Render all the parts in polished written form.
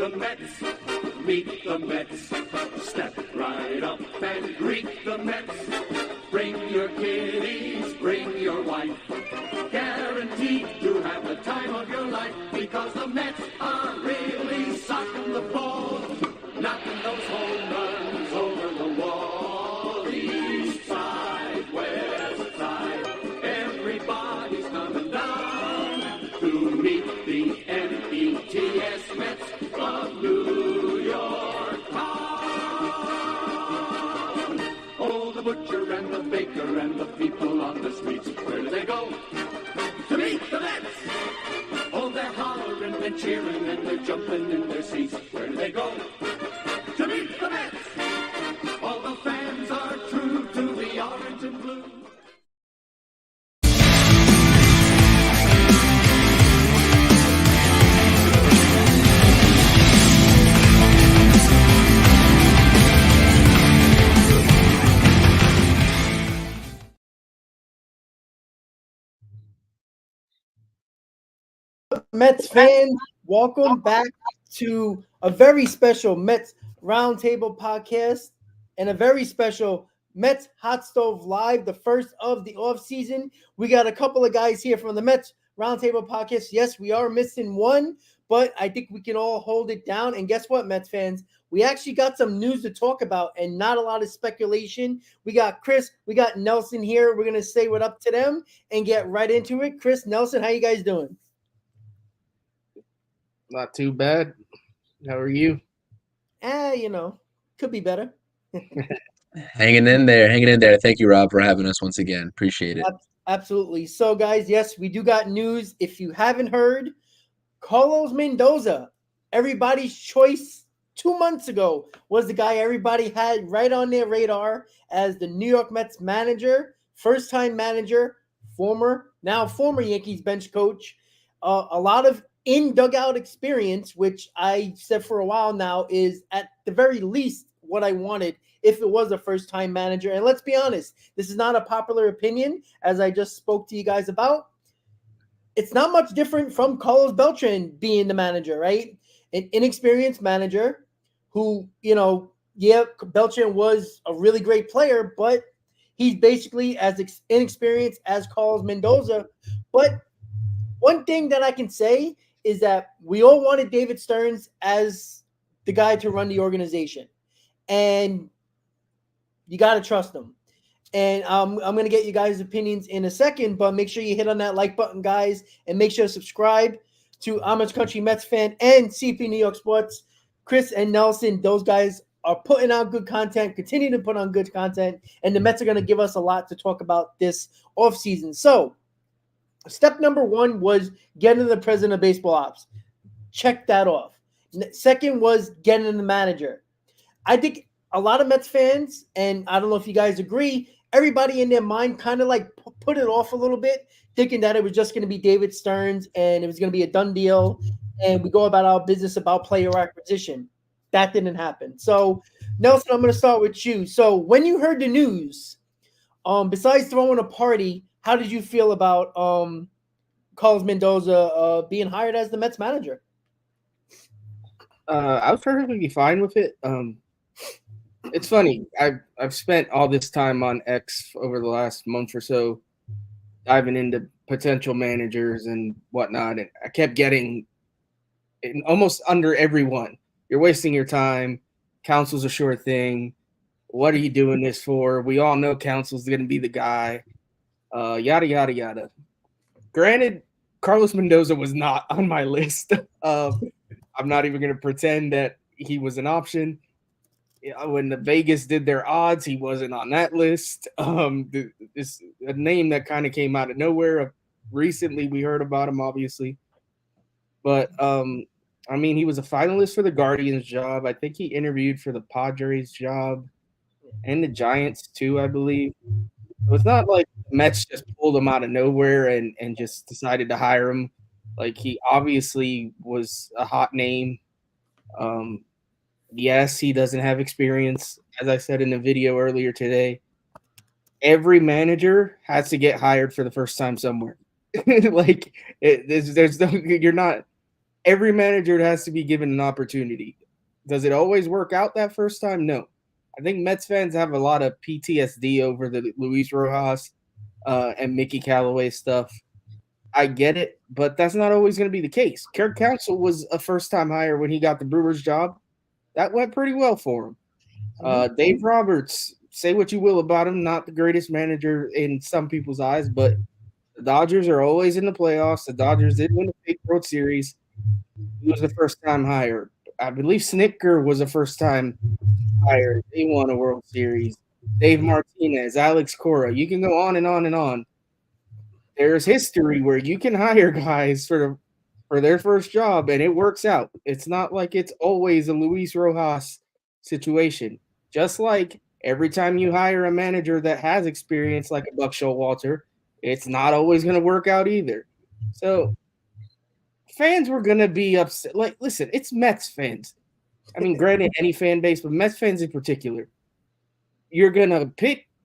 the Mets, meet the Mets. Step right up and greet the Mets. Bring your kiddies, bring your wife. Guaranteed to have the time of your life, because the Mets are really socking the ball, knocking those home runs over the wall. East side, west side, everybody's coming down to meet the M-E-T-S Mets of New York town. Oh, the butcher and the baker and the people on the streets, where do they go? To meet the Mets! Oh, they're hollering and cheering and they're jumping in their seats. Where do they go? To meet the Mets! All the fans are true to the orange and blue. Mets fans, welcome back to a very special Mets Roundtable podcast and a very special Mets Hot Stove Live, the first of the offseason. We got a couple of guys here from the Mets Roundtable podcast. Yes, we are missing one, but I think we can all hold it down. And guess what, Mets fans? We actually got some news to talk about and not a lot of speculation. We got Chris, we got Nelson here. We're going to say what up to them and get right into it. Chris, Nelson, how you guys doing? Not too bad. How are you? Could be better. Hanging in there. Thank you, Rob, for having us once again. Appreciate it. Absolutely. So, guys, yes, we do got news. If you haven't heard, Carlos Mendoza, everybody's choice 2 months ago, was the guy everybody had right on their radar as the New York Mets manager, first-time manager, former Yankees bench coach. A lot of in-dugout experience, which I said for a while now is at the very least what I wanted if it was a first-time manager. And let's be honest, this is not a popular opinion, as I just spoke to you guys about. It's not much different from Carlos Beltran being the manager, right? An inexperienced manager who, Beltran was a really great player, but he's basically as inexperienced as Carlos Mendoza. But one thing that I can say is that we all wanted David Stearns as the guy to run the organization. And you got to trust him. And I'm going to get you guys' opinions in a second, but make sure you hit on that like button, guys, and make sure to subscribe to Amish Country Mets Fan and CP New York Sports. Chris and Nelson, those guys are putting out good content, continue to put on good content, and the Mets are going to give us a lot to talk about this offseason. So, step number one was getting the president of baseball ops. Check that off. Second was getting the manager. I think a lot of Mets fans, and I don't know if you guys agree, everybody in their mind kind of like put it off a little bit, thinking that it was just going to be David Stearns and it was going to be a done deal and we go about our business about player acquisition. That didn't happen. So, Nelson, I'm going to start with you. So when you heard the news, besides throwing a party, how did you feel about Carlos Mendoza being hired as the Mets manager? I was perfectly fine with it. It's funny. I've spent all this time on X over the last month or so, diving into potential managers and whatnot, and I kept getting almost under everyone. You're wasting your time. Council's a sure thing. What are you doing this for? We all know Council's going to be the guy. Yada, yada, yada. Granted, Carlos Mendoza was not on my list. I'm not even going to pretend that he was an option. When the Vegas did their odds, he wasn't on that list. This a name that kind of came out of nowhere. Recently, we heard about him, obviously. But, he was a finalist for the Guardians job. I think he interviewed for the Padres job and the Giants, too, I believe. So it's not like Mets just pulled him out of nowhere and just decided to hire him. Like, he obviously was a hot name. Yes, he doesn't have experience. As I said in the video earlier today, every manager has to get hired for the first time somewhere. You're not every manager has to be given an opportunity. Does it always work out that first time? No. I think Mets fans have a lot of PTSD over the Luis Rojas and Mickey Callaway stuff. I get it, but that's not always going to be the case. Kirk Counsell was a first-time hire when he got the Brewers job. That went pretty well for him. Dave Roberts, say what you will about him, not the greatest manager in some people's eyes, but the Dodgers are always in the playoffs. The Dodgers did win the big World Series. He was the first-time hire. I believe Snitker was a first-time hire. They won a World Series. Dave Martinez, Alex Cora. You can go on and on and on. There's history where you can hire guys for their first job and it works out. It's not like it's always a Luis Rojas situation. Just like every time you hire a manager that has experience like a Buck Showalter, it's not always going to work out either. So fans were going to be upset. Like, listen, it's Mets fans. I mean, granted, any fan base, but Mets fans in particular. You're going to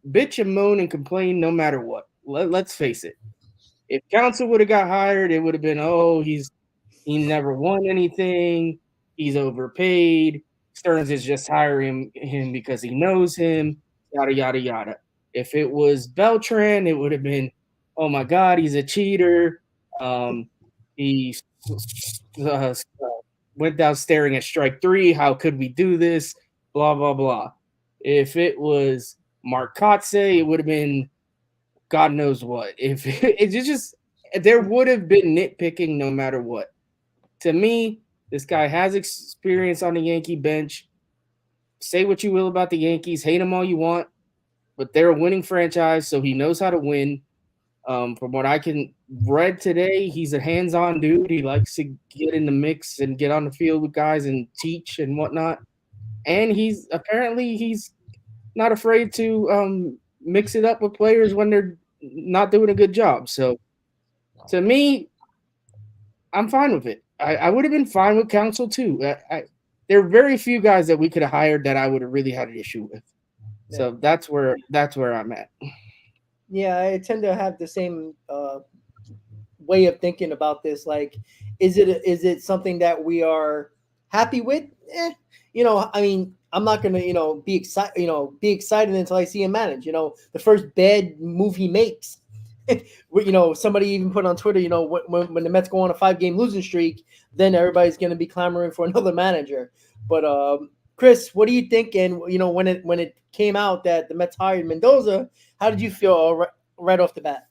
bitch and moan and complain no matter what. Let's face it. If Counsell would have got hired, it would have been, he never won anything. He's overpaid. Stearns is just hiring him because he knows him, yada, yada, yada. If it was Beltran, it would have been, oh, my God, he's a cheater. He went down staring at strike 3. How could we do this? Blah, blah, blah. If it was Mark Kotze, it would have been God knows what. If it's just there would have been nitpicking no matter what. To me, this guy has experience on the Yankee bench. Say what you will about the Yankees, hate them all you want, but they're a winning franchise, so he knows how to win. From what I can read today, he's a hands-on dude. He likes to get in the mix and get on the field with guys and teach and whatnot. And he's not afraid to mix it up with players when they're not doing a good job. So to me, I'm fine with it. I would have been fine with Counsell too. There are very few guys that we could have hired that I would have really had an issue with. Yeah. So that's where I'm at. Yeah, I tend to have the same way of thinking about this. Like, is it something that we are happy with? I mean, I'm not gonna, be excited until I see him manage. The first bad move he makes, somebody even put on Twitter, when the Mets go on a 5-game losing streak, then everybody's gonna be clamoring for another manager. But Chris, what do you think? And when it came out that the Mets hired Mendoza, how did you feel right off the bat?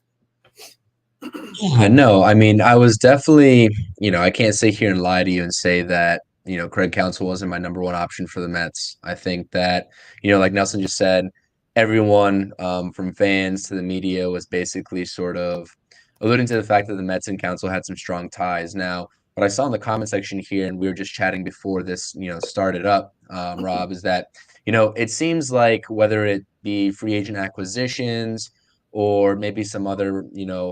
No, I mean, I was definitely, I can't sit here and lie to you and say that Craig Counsell wasn't my number one option for the Mets. I think that, like Nelson just said, everyone from fans to the media was basically sort of alluding to the fact that the Mets and Counsell had some strong ties. Now, what I saw in the comment section here, and we were just chatting before this, started up, Rob, is that, it seems like whether it be free agent acquisitions or maybe some other,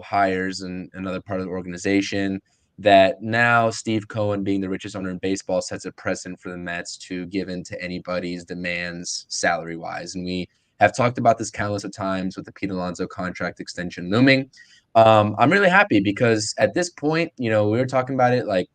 hires in another part of the organization, that now Steve Cohen, being the richest owner in baseball, sets a precedent for the Mets to give in to anybody's demands salary-wise. And we have talked about this countless of times with the Pete Alonso contract extension looming. I'm really happy because at this point, we were talking about it, like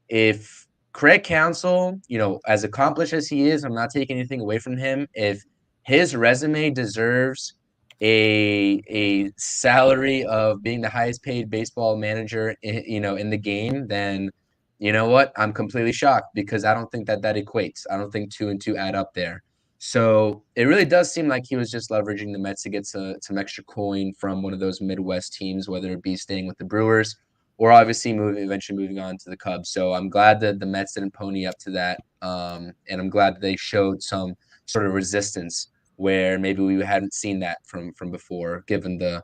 if Craig Counsell, as accomplished as he is, I'm not taking anything away from him. If his resume deserves a salary of being the highest paid baseball manager in the game, then you know what, I'm completely shocked because I don't think that equates. I don't think 2 and 2 add up there. So it really does seem like he was just leveraging the Mets to get some extra coin from one of those Midwest teams, whether it be staying with the Brewers or obviously eventually moving on to the Cubs. So I'm glad that the Mets didn't pony up to that, and I'm glad that they showed some sort of resistance where maybe we hadn't seen that from before, given the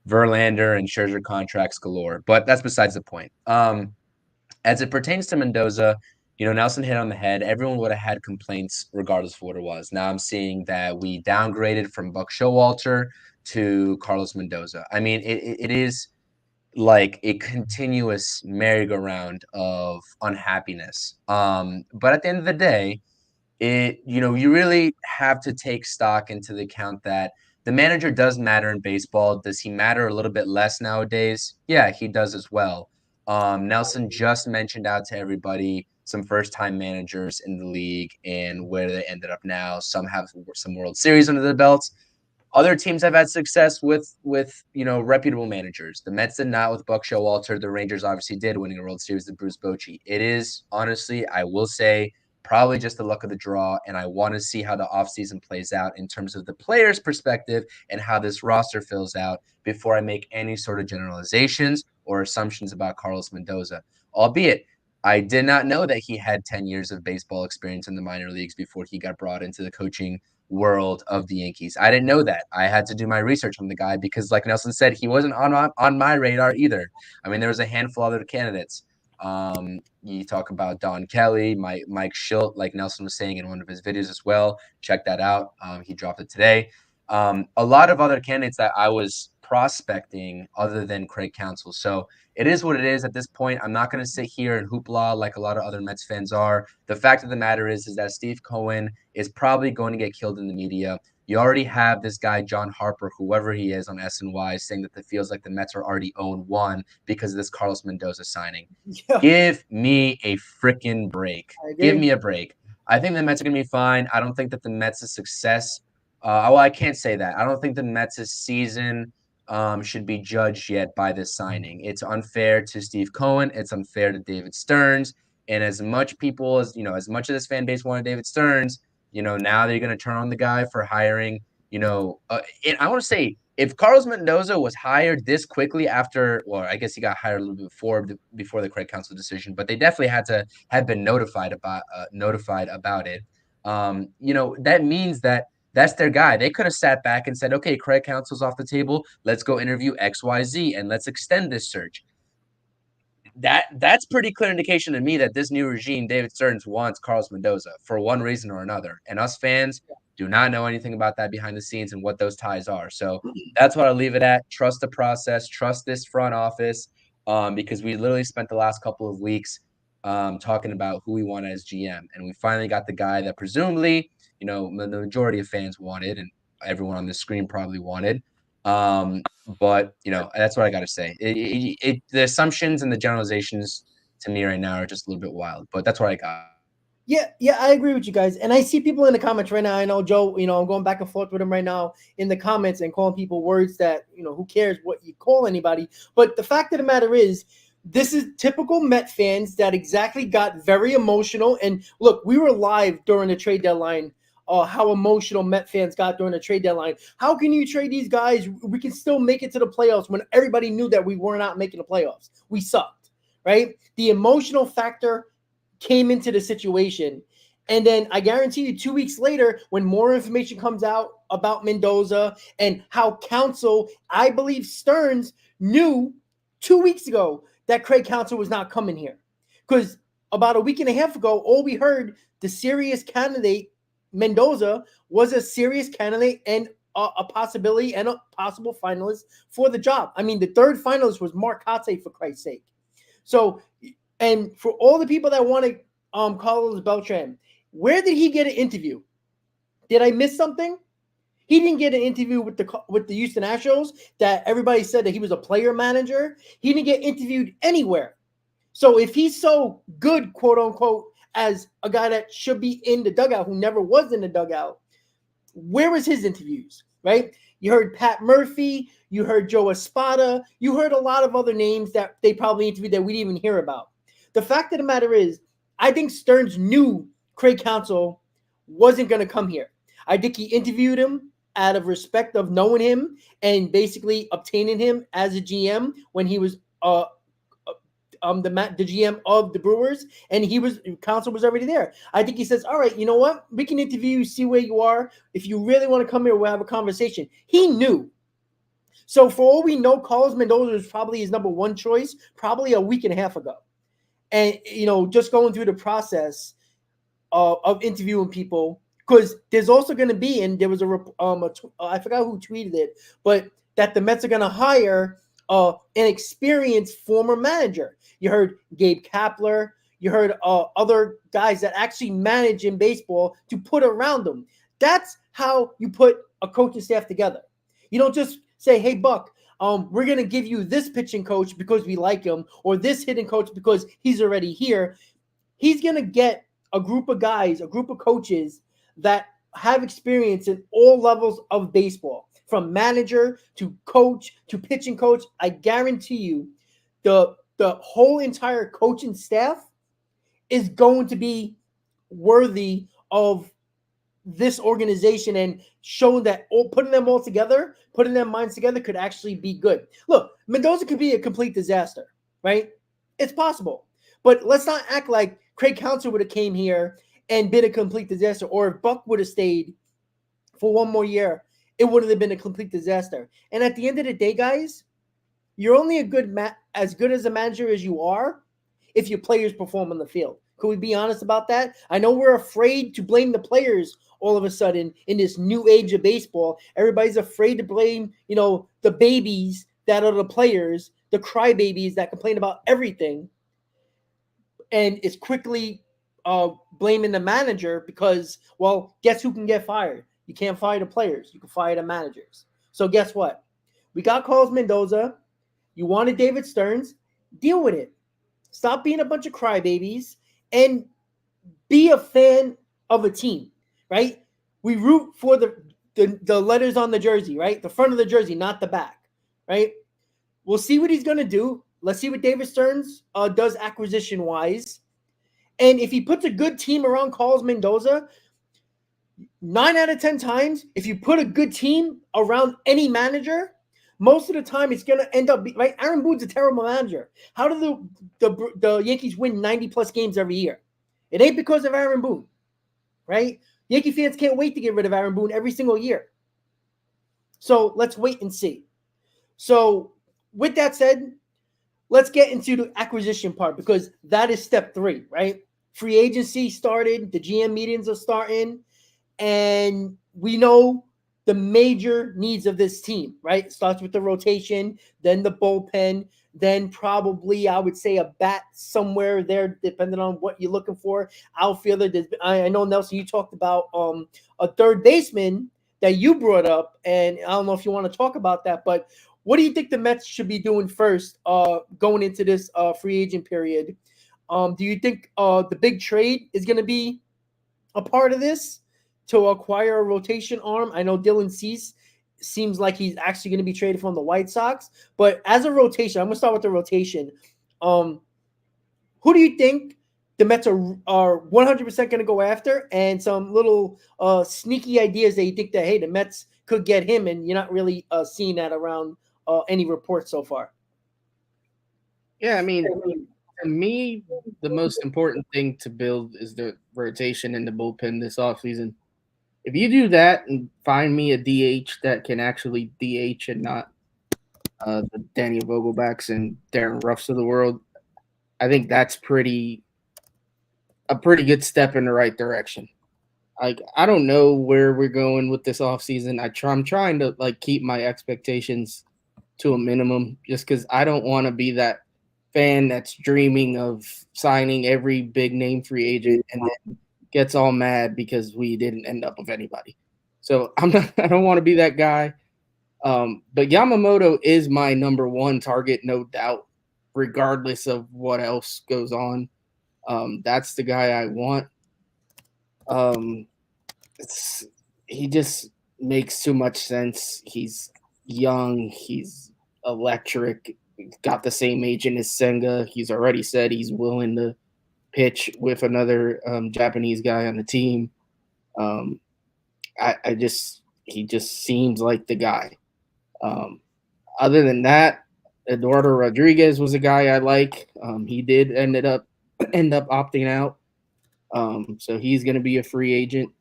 Verlander and Scherzer contracts galore. But that's besides the point. As it pertains to Mendoza, Nelson hit on the head. Everyone would have had complaints regardless of what it was. Now I'm seeing that we downgraded from Buck Showalter to Carlos Mendoza. I mean, it is like a continuous merry-go-round of unhappiness. But at the end of the day, you really have to take stock into the account that the manager does matter in baseball. Does he matter a little bit less nowadays? Yeah, he does as well. Nelson just mentioned out to everybody some first-time managers in the league and where they ended up now. Some have some World Series under their belts. Other teams have had success with reputable managers. The Mets did not with Buck Showalter. The Rangers obviously did, winning a World Series with Bruce Bochy. It is, honestly, I will say, probably just the luck of the draw, and I want to see how the offseason plays out in terms of the player's perspective and how this roster fills out before I make any sort of generalizations or assumptions about Carlos Mendoza. Albeit, I did not know that he had 10 years of baseball experience in the minor leagues before he got brought into the coaching world of the Yankees. I didn't know that. I had to do my research on the guy because, like Nelson said, he wasn't on my radar either. I mean, there was a handful of other candidates. You talk about Don Kelly, Mike Schilt, like Nelson was saying in one of his videos as well. Check that out. He dropped it today. A lot of other candidates that I was prospecting other than Craig Counsell. So it is what it is at this point. I'm not going to sit here and hoopla like a lot of other Mets fans are. The fact of the matter is that Steve Cohen is probably going to get killed in the media. You already have this guy, John Harper, whoever he is on SNY, saying that it feels like the Mets are already 0-1 because of this Carlos Mendoza signing. Yeah. Give me a freaking break. I agree. Give me a break. I think the Mets are going to be fine. I don't think that the Mets' success well, I can't say that. I don't think the Mets' season should be judged yet by this signing. It's unfair to Steve Cohen. It's unfair to David Stearns. And as much people as, as much of this fan base wanted David Stearns, now they're going to turn on the guy for hiring, and I want to say, if Carlos Mendoza was hired this quickly after, well, I guess he got hired a little bit before the Craig Counsell decision, but they definitely had to have been notified about it. That means that that's their guy. They could have sat back and said, okay, Craig Counsell's off the table. Let's go interview XYZ and let's extend this search. That's pretty clear indication to me that this new regime, David Stearns, wants Carlos Mendoza for one reason or another. And us fans do not know anything about that behind the scenes and what those ties are. So that's what I'll leave it at. Trust the process. Trust this front office because we literally spent the last couple of weeks talking about who we want as GM. And we finally got the guy that presumably – the majority of fans wanted and everyone on the screen probably wanted. But, that's what I got to say. The assumptions and the generalizations to me right now are just a little bit wild, but that's what I got. Yeah, I agree with you guys. And I see people in the comments right now. I know Joe, I'm going back and forth with him right now in the comments and calling people words that, who cares what you call anybody. But the fact of the matter is, this is typical Met fans that exactly got very emotional. And look, we were live during the trade deadline. How emotional Met fans got during the trade deadline. How can you trade these guys? We can still make it to the playoffs when everybody knew that we were not making the playoffs. We sucked, right? The emotional factor came into the situation. And then I guarantee you 2 weeks later, when more information comes out about Mendoza and how Counsell, I believe Stearns knew 2 weeks ago that Craig Counsell was not coming here. Because about a week and a half ago, all we heard, the serious candidate Mendoza was a serious candidate and a possibility and a possible finalist for the job. I mean, the third finalist was Mark Kotsay, for Christ's sake. So, and for all the people that wanted Carlos Beltran, where did he get an interview? Did I miss something? He didn't get an interview with the Houston Astros that everybody said that he was a player manager. He didn't get interviewed anywhere. So if he's so good, quote unquote, as a guy that should be in the dugout, who never was in the dugout, where was his interviews, right? You heard Pat Murphy, you heard Joe Espada, you heard a lot of other names that they probably interviewed that we didn't even hear about. The fact of the matter is, I think Stearns knew Craig Counsell wasn't going to come here. I think he interviewed him out of respect of knowing him and basically obtaining him as a GM when he was the GM of the Brewers, and Counsell was already there. I think he says, all right, you know what? We can interview you, see where you are. If you really want to come here, we'll have a conversation. He knew. So for all we know, Carlos Mendoza was probably his number one choice, probably a week and a half ago. And, just going through the process of interviewing people, because there's also going to be, and there was I forgot who tweeted it, but that the Mets are going to hire an experienced former manager. You heard Gabe Kapler. You heard other guys that actually manage in baseball to put around them. That's how you put a coaching staff together. You don't just say, hey, Buck, we're going to give you this pitching coach because we like him, or this hitting coach because he's already here. He's going to get a group of guys, a group of coaches that have experience in all levels of baseball, from manager to coach to pitching coach. I guarantee you the whole entire coaching staff is going to be worthy of this organization, and showing that putting them all together, putting their minds together could actually be good. Look, Mendoza could be a complete disaster, right? It's possible. But let's not act like Craig Counsell would have came here and been a complete disaster, or if Buck would have stayed for one more year, it wouldn't have been a complete disaster. And at the end of the day, guys, you're only as good as a manager as you are if your players perform on the field. Could we be honest about that? I know we're afraid to blame the players all of a sudden in this new age of baseball. Everybody's afraid to blame, the babies that are the players, the crybabies that complain about everything. And it's quickly blaming the manager because, well, guess who can get fired? You can't fire the players. You can fire the managers. So guess what? We got Carlos Mendoza. You wanted David Stearns. Deal with it. Stop being a bunch of crybabies and be a fan of a team, right? We root for the letters on the jersey, right? The front of the jersey, not the back, right? We'll see what he's going to do. Let's see what David Stearns does acquisition-wise. And if he puts a good team around Carlos Mendoza, 9 out of 10 times, if you put a good team around any manager, most of the time it's going to end up right. Aaron Boone's a terrible manager. How do the Yankees win 90-plus games every year? It ain't because of Aaron Boone, right? Yankee fans can't wait to get rid of Aaron Boone every single year. So let's wait and see. So with that said, let's get into the acquisition part, because that is step 3, right? Free agency started. The GM meetings are starting. And we know the major needs of this team, right? It starts with the rotation, then the bullpen, then probably, I would say, a bat somewhere there, depending on what you're looking for. Outfielder. I know, Nelson, you talked about a third baseman that you brought up, and I don't know if you want to talk about that, but what do you think the Mets should be doing first going into this free agent period? Do you think the big trade is going to be a part of this to acquire a rotation arm? I know Dylan Cease seems like he's actually going to be traded from the White Sox, but as a rotation, I'm going to start with the rotation. Who do you think the Mets are 100% going to go after, and some little sneaky ideas that you think that, hey, the Mets could get him, and you're not really seeing that around any reports so far? Yeah, I mean, to me, the most important thing to build is the rotation and the bullpen this offseason. If you do that and find me a DH that can actually DH and not the Daniel Vogelbacks and Darren Ruffs of the world, I think that's a pretty good step in the right direction. Like, I don't know where we're going with this offseason. I'm trying to keep my expectations to a minimum, just because I don't want to be that fan that's dreaming of signing every big name free agent and then gets all mad because we didn't end up with anybody. So I don't want to be that guy. But Yamamoto is my number one target, no doubt, regardless of what else goes on. That's the guy I want. He just makes too much sense. He's young. He's electric. He's got the same agent as Senga. He's already said he's willing to pitch with another Japanese guy on the team. He just seems like the guy. Other than that, Eduardo Rodriguez was a guy I like. He did end up opting out. So he's going to be a free agent.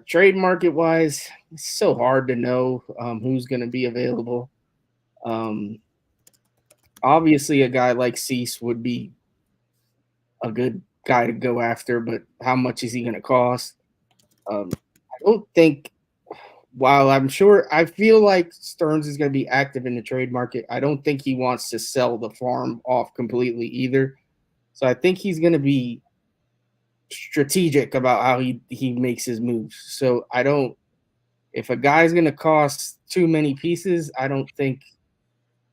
Trade market wise, it's so hard to know who's going to be available. Obviously, a guy like Cease would be a good guy to go after, but how much is he going to cost? I don't think, while I'm sure, I feel like Stearns is going to be active in the trade market, I don't think he wants to sell the farm off completely either. So I think he's going to be strategic about how he makes his moves. So I don't If a guy's going to cost too many pieces, I don't think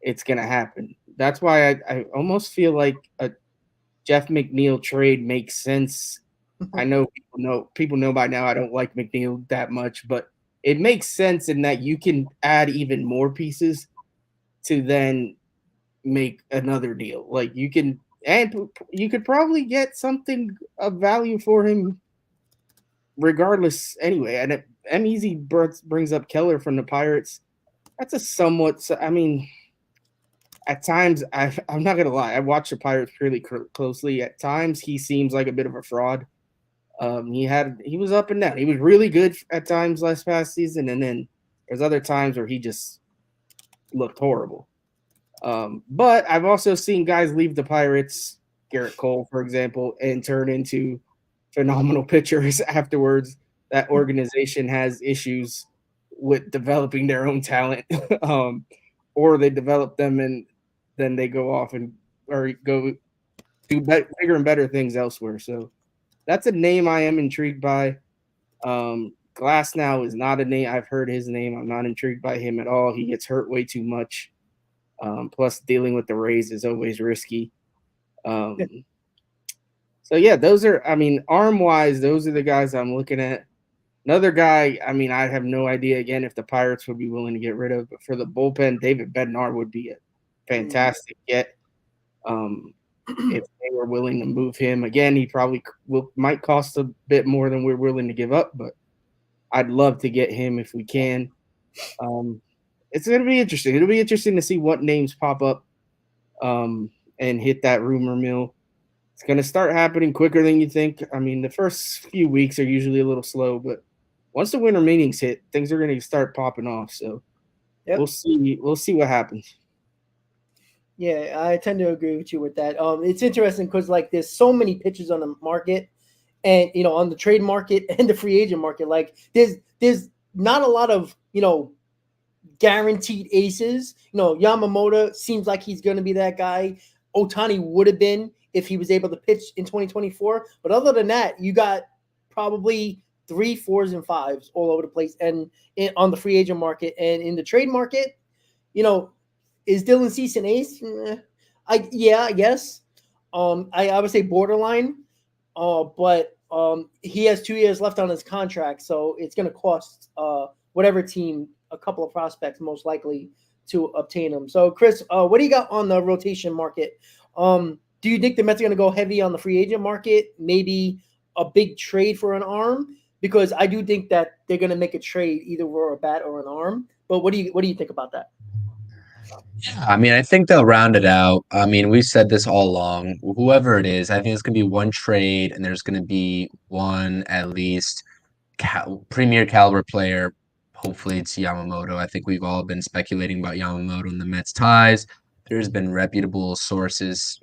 it's going to happen. That's why I almost feel like a Jeff McNeil trade makes sense. I know people know by now I don't like McNeil that much, but it makes sense in that you can add even more pieces to then make another deal. Like you could probably get something of value for him regardless anyway. And M-Easy brings up Keller from the Pirates. That's a somewhat, I mean, at times, I'm not going to lie. I watch the Pirates really closely. At times, he seems like a bit of a fraud. He was up and down. He was really good at times last past season. And then there's other times where he just looked horrible. But I've also seen guys leave the Pirates, Garrett Cole, for example, and turn into phenomenal pitchers afterwards. That organization has issues with developing their own talent, or they develop them and then they go off and or go do bigger and better things elsewhere. So that's a name I am intrigued by. Glass now is not a name. I've heard his name. I'm not intrigued by him at all. He gets hurt way too much. Plus, dealing with the Rays is always risky. So yeah, those are. I mean, arm wise, those are the guys I'm looking at. Another guy. I mean, I have no idea again if the Pirates would be willing to get rid of, but for the bullpen, David Bednar would be a fantastic get. If they were willing to move him again, he probably might cost a bit more than we're willing to give up, but I'd love to get him if we can. It's going to be interesting. It'll be interesting to see what names pop up and hit that rumor mill. It's going to start happening quicker than you think. I mean, the first few weeks are usually a little slow, but once the winter meetings hit, things are going to start popping off. So we'll see. We'll see what happens. Yeah, I tend to agree with you with that. It's interesting because like there's so many pitchers on the market, and on the trade market and the free agent market. Like there's not a lot of guaranteed aces. Yamamoto seems like he's going to be that guy. Ohtani would have been if he was able to pitch in 2024. But other than that, you got probably 3, 4s, and 5s all over the place. And on the free agent market and in the trade market, is Dylan Cease an ace? I guess. I would say borderline. But he has 2 years left on his contract, so it's going to cost whatever team a couple of prospects most likely to obtain him. So, Chris, what do you got on the rotation market? Do you think the Mets are going to go heavy on the free agent market? Maybe a big trade for an arm? Because I do think that they're going to make a trade either for a bat or an arm. But what do you think about that? Yeah, I mean, I think they'll round it out. I mean, we've said this all along. Whoever it is, I think it's going to be one trade, and there's going to be one at least premier caliber player. Hopefully, it's Yamamoto. I think we've all been speculating about Yamamoto and the Mets ties. There's been reputable sources,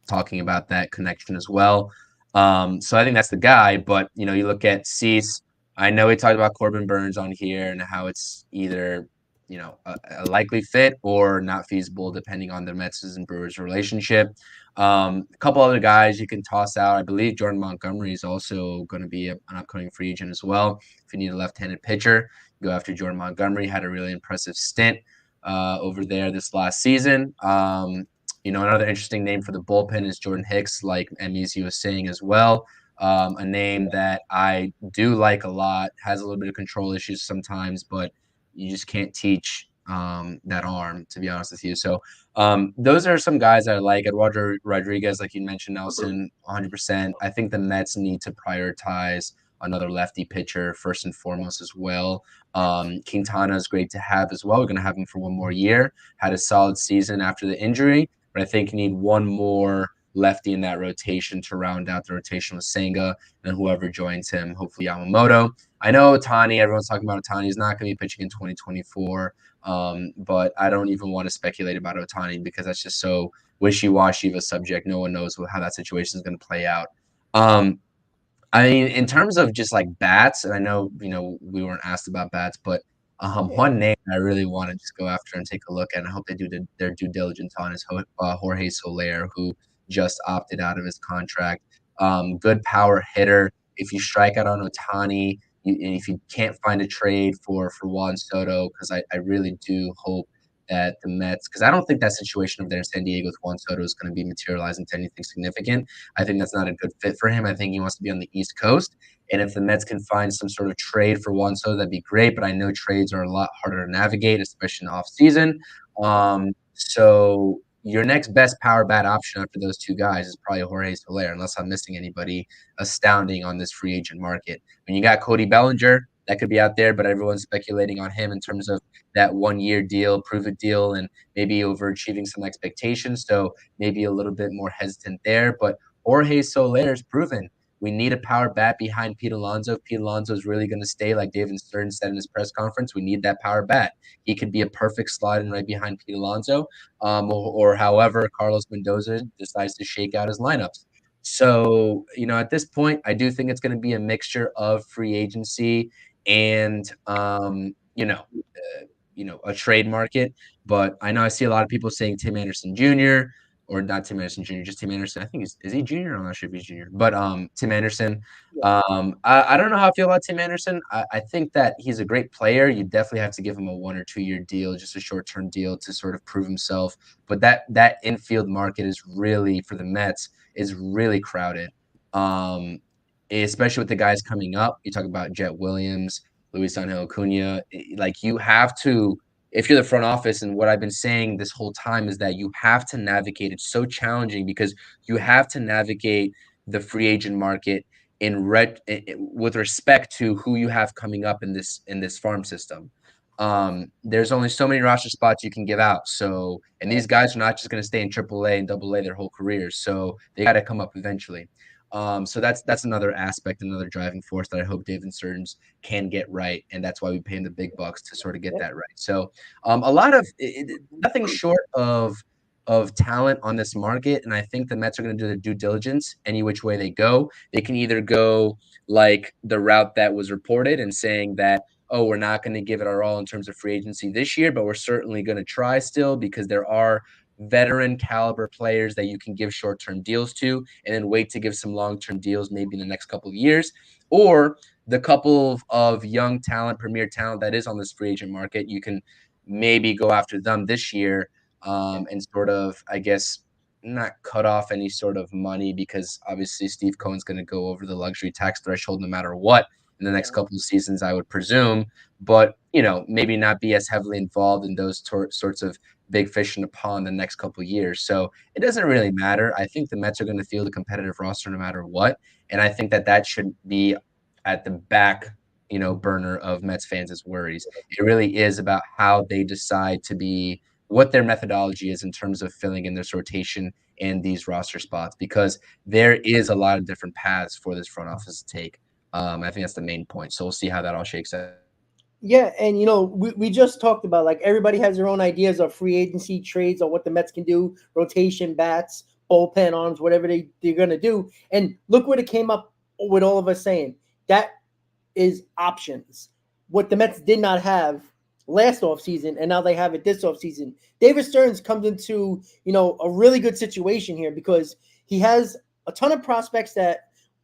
talking about that connection as well. So I think that's the guy. But you look at Cease. I know we talked about Corbin Burns on here and how it's either a likely fit or not feasible depending on the Mets and Brewers relationship. A couple other guys you can toss out. I believe Jordan Montgomery is also going to be an upcoming free agent as well. If you need a left-handed pitcher, go after Jordan Montgomery. Had a really impressive stint over there this last season. Another interesting name for the bullpen is Jordan Hicks, like Emmys was saying as well. A name that I do like a lot. Has a little bit of control issues sometimes, but you just can't teach that arm, to be honest with you. So those are some guys I like. Eduardo Rodriguez, like you mentioned, Nelson, 100%. I think the Mets need to prioritize another lefty pitcher first and foremost as well. Quintana is great to have as well. We're going to have him for one more year. Had a solid season after the injury, but I think you need one more lefty in that rotation to round out the rotation with Senga and whoever joins him, hopefully Yamamoto. I know Ohtani, everyone's talking about Ohtani. He's not going to be pitching in 2024, but I don't even want to speculate about Ohtani because that's just so wishy-washy of a subject. No one knows how that situation is going to play out. I mean, in terms of just like bats, and I know, we weren't asked about bats, but one name I really want to just go after and take a look at, and I hope they do their due diligence on is Jorge Soler, who just opted out of his contract. Good power hitter. If you strike out on Ohtani, if you can't find a trade for Juan Soto, because I really do hope that the Mets, because I don't think that situation over there in San Diego with Juan Soto is going to be materializing to anything significant. I think that's not a good fit for him. I think he wants to be on the East Coast. And if the Mets can find some sort of trade for Juan Soto, that'd be great. But I know trades are a lot harder to navigate, especially in the offseason. So your next best power bat option after those two guys is probably Jorge Soler, unless I'm missing anybody astounding on this free agent market. When you got Cody Bellinger, that could be out there, but everyone's speculating on him in terms of that 1-year deal, prove it deal, and maybe overachieving some expectations. So maybe a little bit more hesitant there. But Jorge Soler is proven. We need a power bat behind Pete Alonso. If Pete Alonso is really going to stay, like David Stearns said in his press conference, we need that power bat. He could be a perfect slot in right behind Pete Alonso, or however Carlos Mendoza decides to shake out his lineups. So, at this point, I do think it's going to be a mixture of free agency and, a trade market. But I know I see a lot of people saying Tim Anderson Jr. or not Tim Anderson Jr., just Tim Anderson. I think is he junior? I'm not sure if he's junior, but Tim Anderson. I don't know how I feel about Tim Anderson. I think that he's a great player. You definitely have to give him a 1 or 2 year deal, just a short-term deal to sort of prove himself. But that infield market is really, for the Mets, is really crowded. Especially with the guys coming up. You talk about Jet Williams, Luis Angel Acuna. Like, you have to, if you're the front office, and what I've been saying this whole time is that you have to navigate. It's so challenging because you have to navigate the free agent market with respect to who you have coming up in this farm system. There's only so many roster spots you can give out. So, and these guys are not just going to stay in AAA and AA their whole careers. So they got to come up eventually. So that's another aspect, another driving force that I hope David Stearns can get right, and that's why we pay him the big bucks to sort of get that right. So a lot of nothing short of talent on this market, and I think the Mets are going to do their due diligence any which way they go. They can either go like the route that was reported and saying that, oh, we're not going to give it our all in terms of free agency this year, but we're certainly going to try still because there are veteran caliber players that you can give short-term deals to and then wait to give some long-term deals maybe in the next couple of years. Or the couple of young talent, premier talent that is on this free agent market, you can maybe go after them this year and sort of, I guess, not cut off any sort of money because obviously Steve Cohen's going to go over the luxury tax threshold no matter what in the next couple of seasons, I would presume. But, maybe not be as heavily involved in those sorts of big fish in the pond the next couple of years. So it doesn't really matter. I think the Mets are going to field a competitive roster no matter what. And I think that should be at the back, burner of Mets fans' worries. It really is about how they decide to be, what their methodology is in terms of filling in this rotation and these roster spots, because there is a lot of different paths for this front office to take. I think that's the main point. So we'll see how that all shakes out. Yeah, and we just talked about, like, everybody has their own ideas of free agency trades or what the Mets can do, rotation bats, bullpen arms, whatever they're going to do. And look what it came up with all of us saying. That is options. What the Mets did not have last offseason, and now they have it this offseason. David Stearns comes into, a really good situation here because he has a ton of prospects that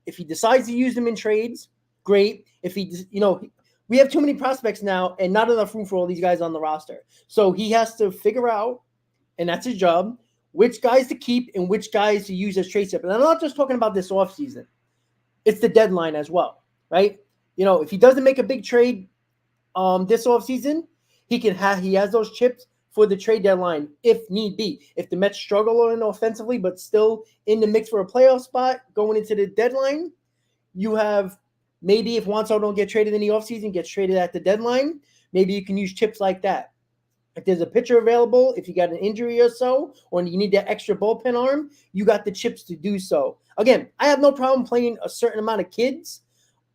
if he decides to use them in trades, great. If he, we have too many prospects now and not enough room for all these guys on the roster. So he has to figure out, and that's his job, which guys to keep and which guys to use as trade chip. And I'm not just talking about this offseason. It's the deadline as well, right? If he doesn't make a big trade this offseason, he has those chips for the trade deadline if need be. If the Mets struggle offensively but still in the mix for a playoff spot going into the deadline, you have maybe if Juan Soto don't get traded in the offseason, gets traded at the deadline, maybe you can use chips like that. If there's a pitcher available, if you got an injury or so, or you need that extra bullpen arm, you got the chips to do so. Again, I have no problem playing a certain amount of kids,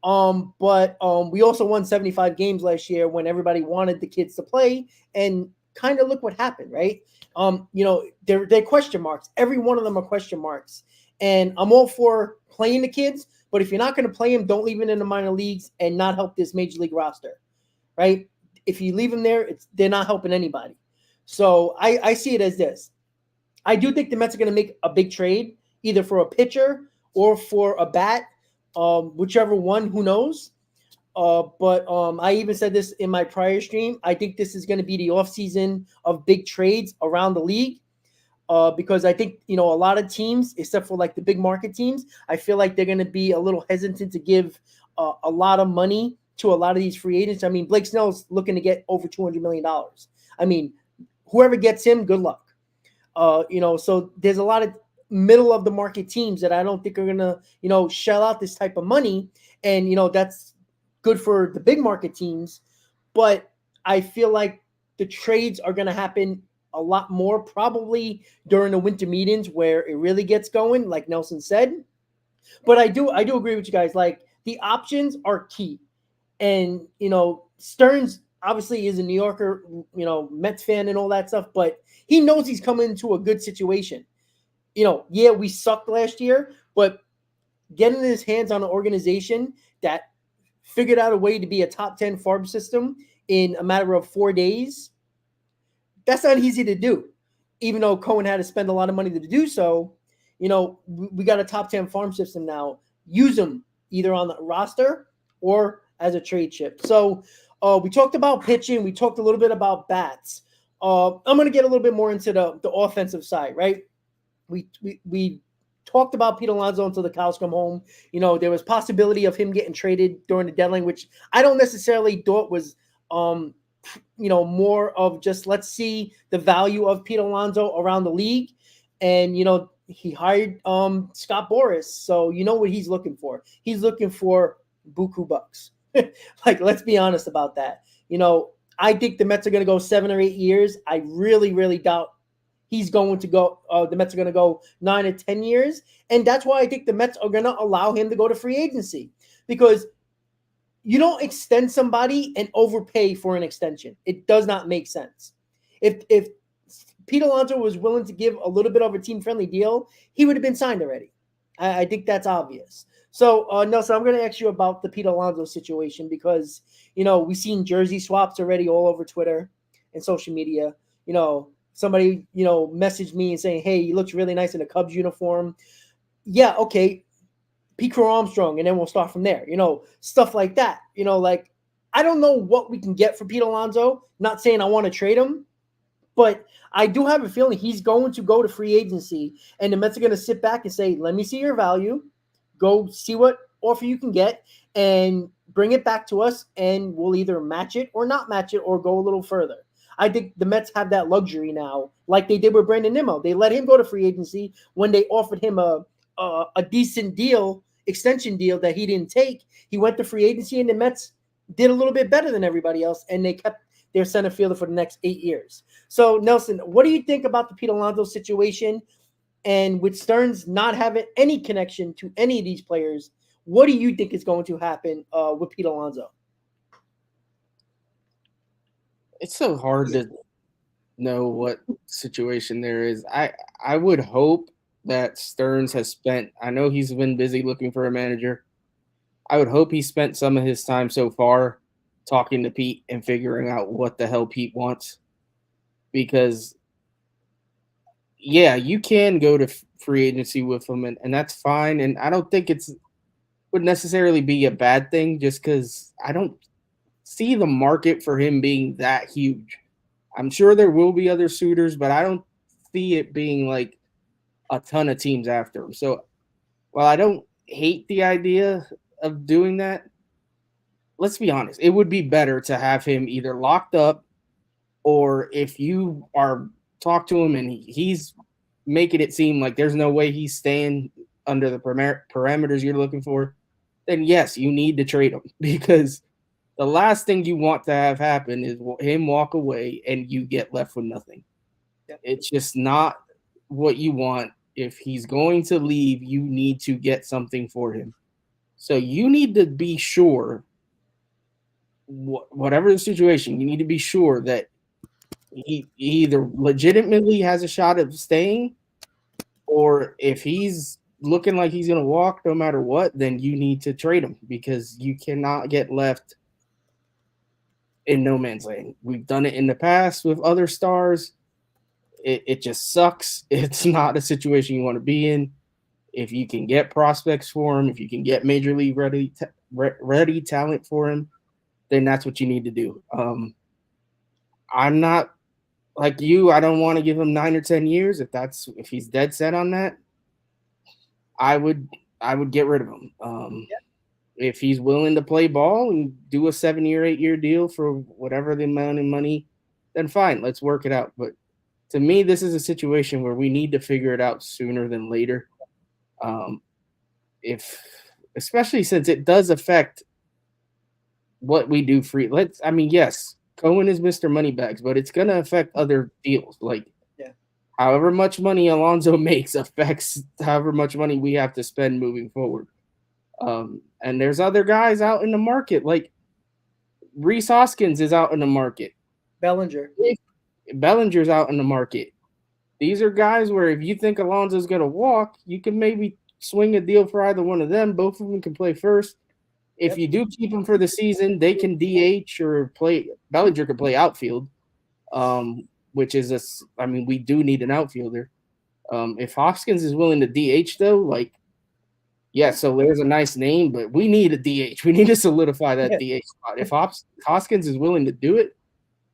but we also won 75 games last year when everybody wanted the kids to play, and kind of look what happened, right? They're question marks. Every one of them are question marks. And I'm all for playing the kids, but if you're not going to play them, don't leave them in the minor leagues and not help this major league roster, right? If you leave them there, they're not helping anybody. So I see it as this. I do think the Mets are going to make a big trade, either for a pitcher or for a bat, whichever one, who knows. But I even said this in my prior stream. I think this is going to be the offseason of big trades around the league. Because I think, a lot of teams, except for like the big market teams, I feel like they're going to be a little hesitant to give a lot of money to a lot of these free agents. I mean, Blake Snell's looking to get over $200 million. I mean, whoever gets him, good luck. So there's a lot of middle of the market teams that I don't think are going to, shell out this type of money. And, that's good for the big market teams. But I feel like the trades are going to happen a lot more probably during the winter meetings where it really gets going, like Nelson said. But I do agree with you guys. Like, the options are key. And, Stearns obviously is a New Yorker, Mets fan and all that stuff, but he knows he's coming into a good situation. Yeah, we sucked last year, but getting his hands on an organization that figured out a way to be a top 10 farm system in a matter of 4 days, that's not easy to do. Even though Cohen had to spend a lot of money to do so, we got a top 10 farm system now. Use them either on the roster or as a trade chip. So we talked about pitching. We talked a little bit about bats. I'm going to get a little bit more into the offensive side, right? We talked about Pete Alonso until the cows come home. There was possibility of him getting traded during the deadline, which I don't necessarily thought was more of just let's see the value of Pete Alonso around the league. And, he hired Scott Boras. So you know what he's looking for. He's looking for buku bucks. Like, let's be honest about that. I think the Mets are going to go 7 or 8 years. I really, really doubt he's going to go. The Mets are going to go 9 or 10 years. And that's why I think the Mets are going to allow him to go to free agency, because you don't extend somebody and overpay for an extension. It does not make sense. If Pete Alonso was willing to give a little bit of a team-friendly deal, he would have been signed already. I think that's obvious. So, Nelson, I'm going to ask you about the Pete Alonso situation because, we've seen jersey swaps already all over Twitter and social media. Somebody, messaged me and saying, hey, he looks really nice in a Cubs uniform. Yeah, okay. Pete Crow Armstrong, and then we'll start from there. Stuff like that. Like, I don't know what we can get for Pete Alonso. Not saying I want to trade him, but I do have a feeling he's going to go to free agency, and the Mets are going to sit back and say, let me see your value, go see what offer you can get, and bring it back to us, and we'll either match it or not match it or go a little further. I think the Mets have that luxury now, like they did with Brandon Nimmo. They let him go to free agency when they offered him a decent deal, extension deal that he didn't take. He went to free agency, and the Mets did a little bit better than everybody else, and they kept their center fielder for the next 8 years. So, Nelson, what do you think about the Pete Alonso situation? And with Stearns not having any connection to any of these players, what do you think is going to happen with Pete Alonso? It's so hard to know what situation there is. I would hope that Stearns has spent – I know he's been busy looking for a manager. I would hope he spent some of his time so far talking to Pete and figuring out what the hell Pete wants. Because, yeah, you can go to free agency with him, and that's fine. And I don't think would necessarily be a bad thing just because I don't see the market for him being that huge. I'm sure there will be other suitors, but I don't see it being like a ton of teams after him. So while I don't hate the idea of doing that, let's be honest, it would be better to have him either locked up, or if you are talk to him and he's making it seem like there's no way he's staying under the parameters you're looking for, then yes, you need to trade him, because the last thing you want to have happen is him walk away and you get left with nothing. Yeah. It's just not what you want. If he's going to leave, you need to get something for him. So you need to be sure, whatever the situation, you need to be sure that he either legitimately has a shot of staying, or if he's looking like he's going to walk no matter what, then you need to trade him, because you cannot get left in no man's land. We've done it in the past with other stars. It just sucks. It's not a situation you want to be in. If you can get prospects for him, if you can get major league ready talent for him, then that's what you need to do. I'm not like you. I don't want to give him 9 or 10 years. If he's dead set on that, I would get rid of him. If he's willing to play ball and do a 7-year, 8-year deal for whatever the amount of money, then fine, let's work it out. But to me, this is a situation where we need to figure it out sooner than later. Especially since it does affect what we do free. Yes, Cohen is Mr. Moneybags, but it's going to affect other deals. However much money Alonso makes affects however much money we have to spend moving forward. And there's other guys out in the market, like Rhys Hoskins is out in the market. Bellinger's out in the market. These are guys where if you think Alonso's going to walk, you can maybe swing a deal for either one of them. Both of them can play first. If you do keep them for the season, they can DH or play. Bellinger can play outfield, which is we do need an outfielder. If Hoskins is willing to DH though, so there's a nice name, but we need a DH. We need to solidify that DH spot. If Hoskins is willing to do it,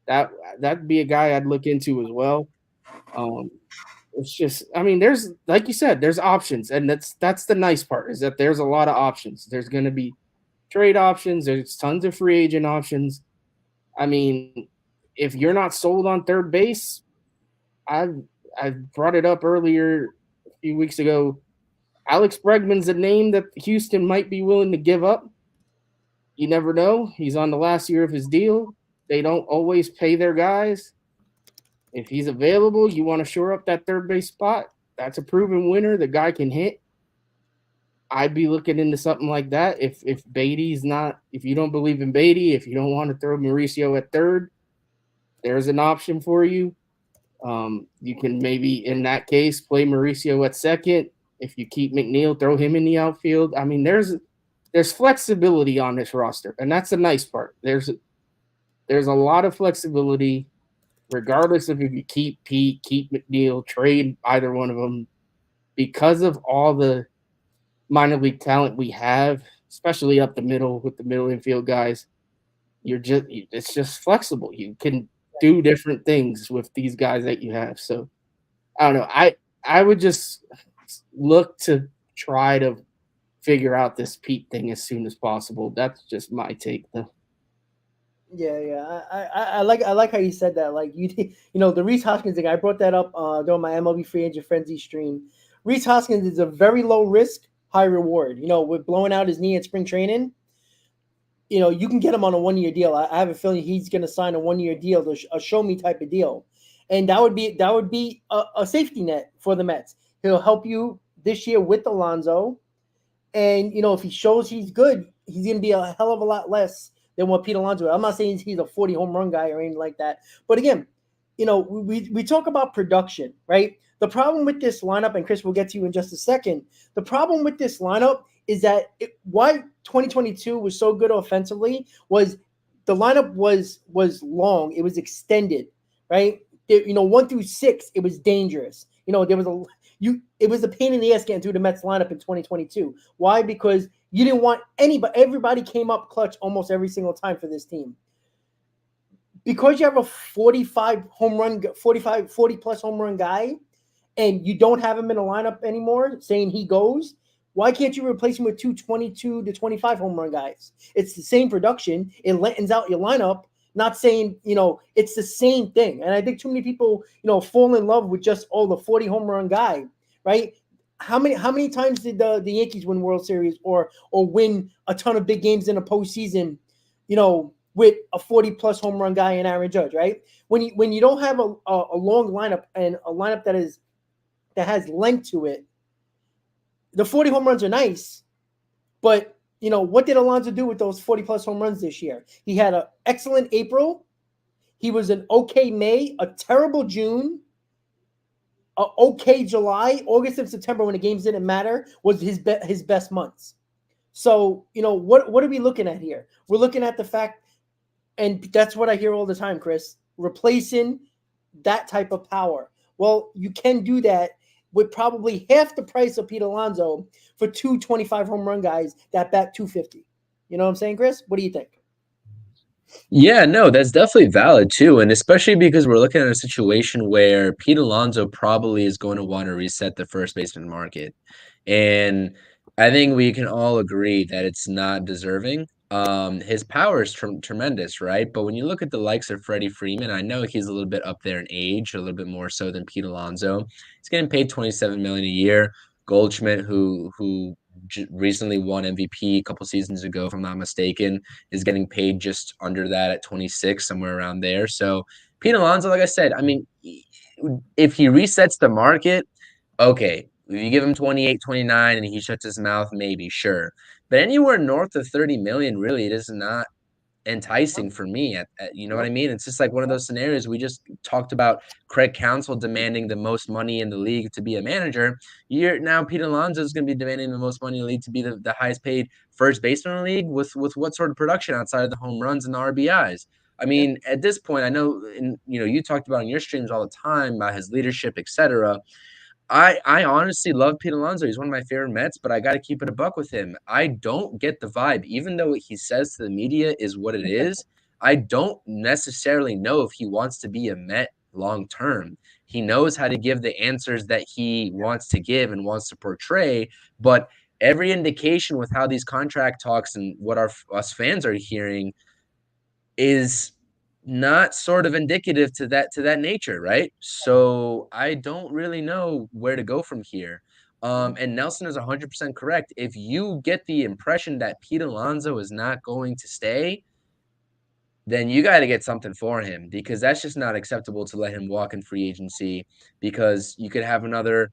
that'd be a guy I'd look into as well. It's just, there's, like you said, there's options, and that's the nice part, is that there's a lot of options. There's going to be trade options. There's tons of free agent options. If you're not sold on third base, I brought it up earlier a few weeks ago. Alex Bregman's a name that Houston might be willing to give up. You never know. He's on the last year of his deal. They don't always pay their guys. If he's available, you want to shore up that third base spot. That's a proven winner. The guy can hit. I'd be looking into something like that. If Beatty's not, if you don't believe in Beatty, if you don't want to throw Mauricio at third, there's an option for you. You can maybe, in that case, play Mauricio at second. If you keep McNeil, throw him in the outfield. There's flexibility on this roster, and that's the nice part. There's a lot of flexibility, regardless of if you keep Pete, keep McNeil, trade either one of them, because of all the minor league talent we have, especially up the middle with the middle infield guys. It's just flexible. You can do different things with these guys that you have. So I don't know. I would just look to try to figure out this Pete thing as soon as possible. That's just my take, though. Yeah. I like how you said that. The Rhys Hoskins thing. I brought that up during my MLB Free Agent Frenzy stream. Rhys Hoskins is a very low risk, high reward. With blowing out his knee at spring training, you can get him on a 1-year deal. I have a feeling he's going to sign a 1-year deal, a show me type of deal, and that would be a safety net for the Mets. He'll help you this year with Alonso, and if he shows he's good, he's going to be a hell of a lot less than what Pete Alonso is. I'm not saying he's a 40 home run guy or anything like that, but again, we talk about production, right? The problem with this lineup, and Chris, we'll get to you in just a second. The problem with this lineup is that why 2022 was so good offensively was the lineup was long. It was extended, right? 1 through 6, it was dangerous. It was a pain in the ass getting through the Mets lineup in 2022. Why? Because you didn't want anybody. Everybody came up clutch almost every single time for this team. Because you have a 40 plus home run guy, and you don't have him in a lineup anymore, saying he goes, why can't you replace him with 22 to 25 home run guys? It's the same production. It lengthens out your lineup. Not saying, it's the same thing. And I think too many people, fall in love with just, the 40 home run guy, right? How many times did the Yankees win World Series or win a ton of big games in a postseason, with a 40-plus home run guy in Aaron Judge, right? When you don't have a long lineup and a lineup that has length to it, the 40 home runs are nice, but what did Alonso do with those 40-plus home runs this year? He had an excellent April. He was an okay May, a terrible June, an okay July. August and September, when the games didn't matter, was his best months. So, what are we looking at here? We're looking at the fact, and that's what I hear all the time, Chris, replacing that type of power. Well, you can do that with probably half the price of Pete Alonso for 225 home run guys that bat 250. You know what I'm saying, Chris? What do you think? Yeah, no, that's definitely valid too. And especially because we're looking at a situation where Pete Alonso probably is going to want to reset the first baseman market. And I think we can all agree that it's not deserving. His power is tremendous, right? But when you look at the likes of Freddie Freeman, I know he's a little bit up there in age, a little bit more so than Pete Alonso. He's getting paid $27 million a year. Goldschmidt, who recently won MVP a couple seasons ago, if I'm not mistaken, is getting paid just under that at 26, somewhere around there. So Pete Alonso, like I said, I mean, if he resets the market, okay, if you give him 28, 29 and he shuts his mouth, maybe, sure. But anywhere north of 30 million, really, it is not enticing for me. You know what I mean? It's just like one of those scenarios we just talked about. Craig Counsell demanding the most money in the league to be a manager. Now Pete Alonso is going to be demanding the most money in the league to be the highest paid first baseman in the league with what sort of production outside of the home runs and the RBIs. I mean, at this point, I know, you talked about in your streams all the time about his leadership, etc. I honestly love Pete Alonso. He's one of my favorite Mets, but I got to keep it a buck with him. I don't get the vibe, even though what he says to the media is what it is. I don't necessarily know if he wants to be a Met long term. He knows how to give the answers that he wants to give and wants to portray, but every indication with how these contract talks and what us fans are hearing is not sort of indicative to that nature, right? So I don't really know where to go from here. And Nelson is 100% correct. If you get the impression that Pete Alonso is not going to stay, then you got to get something for him, because that's just not acceptable to let him walk in free agency, because you could have another,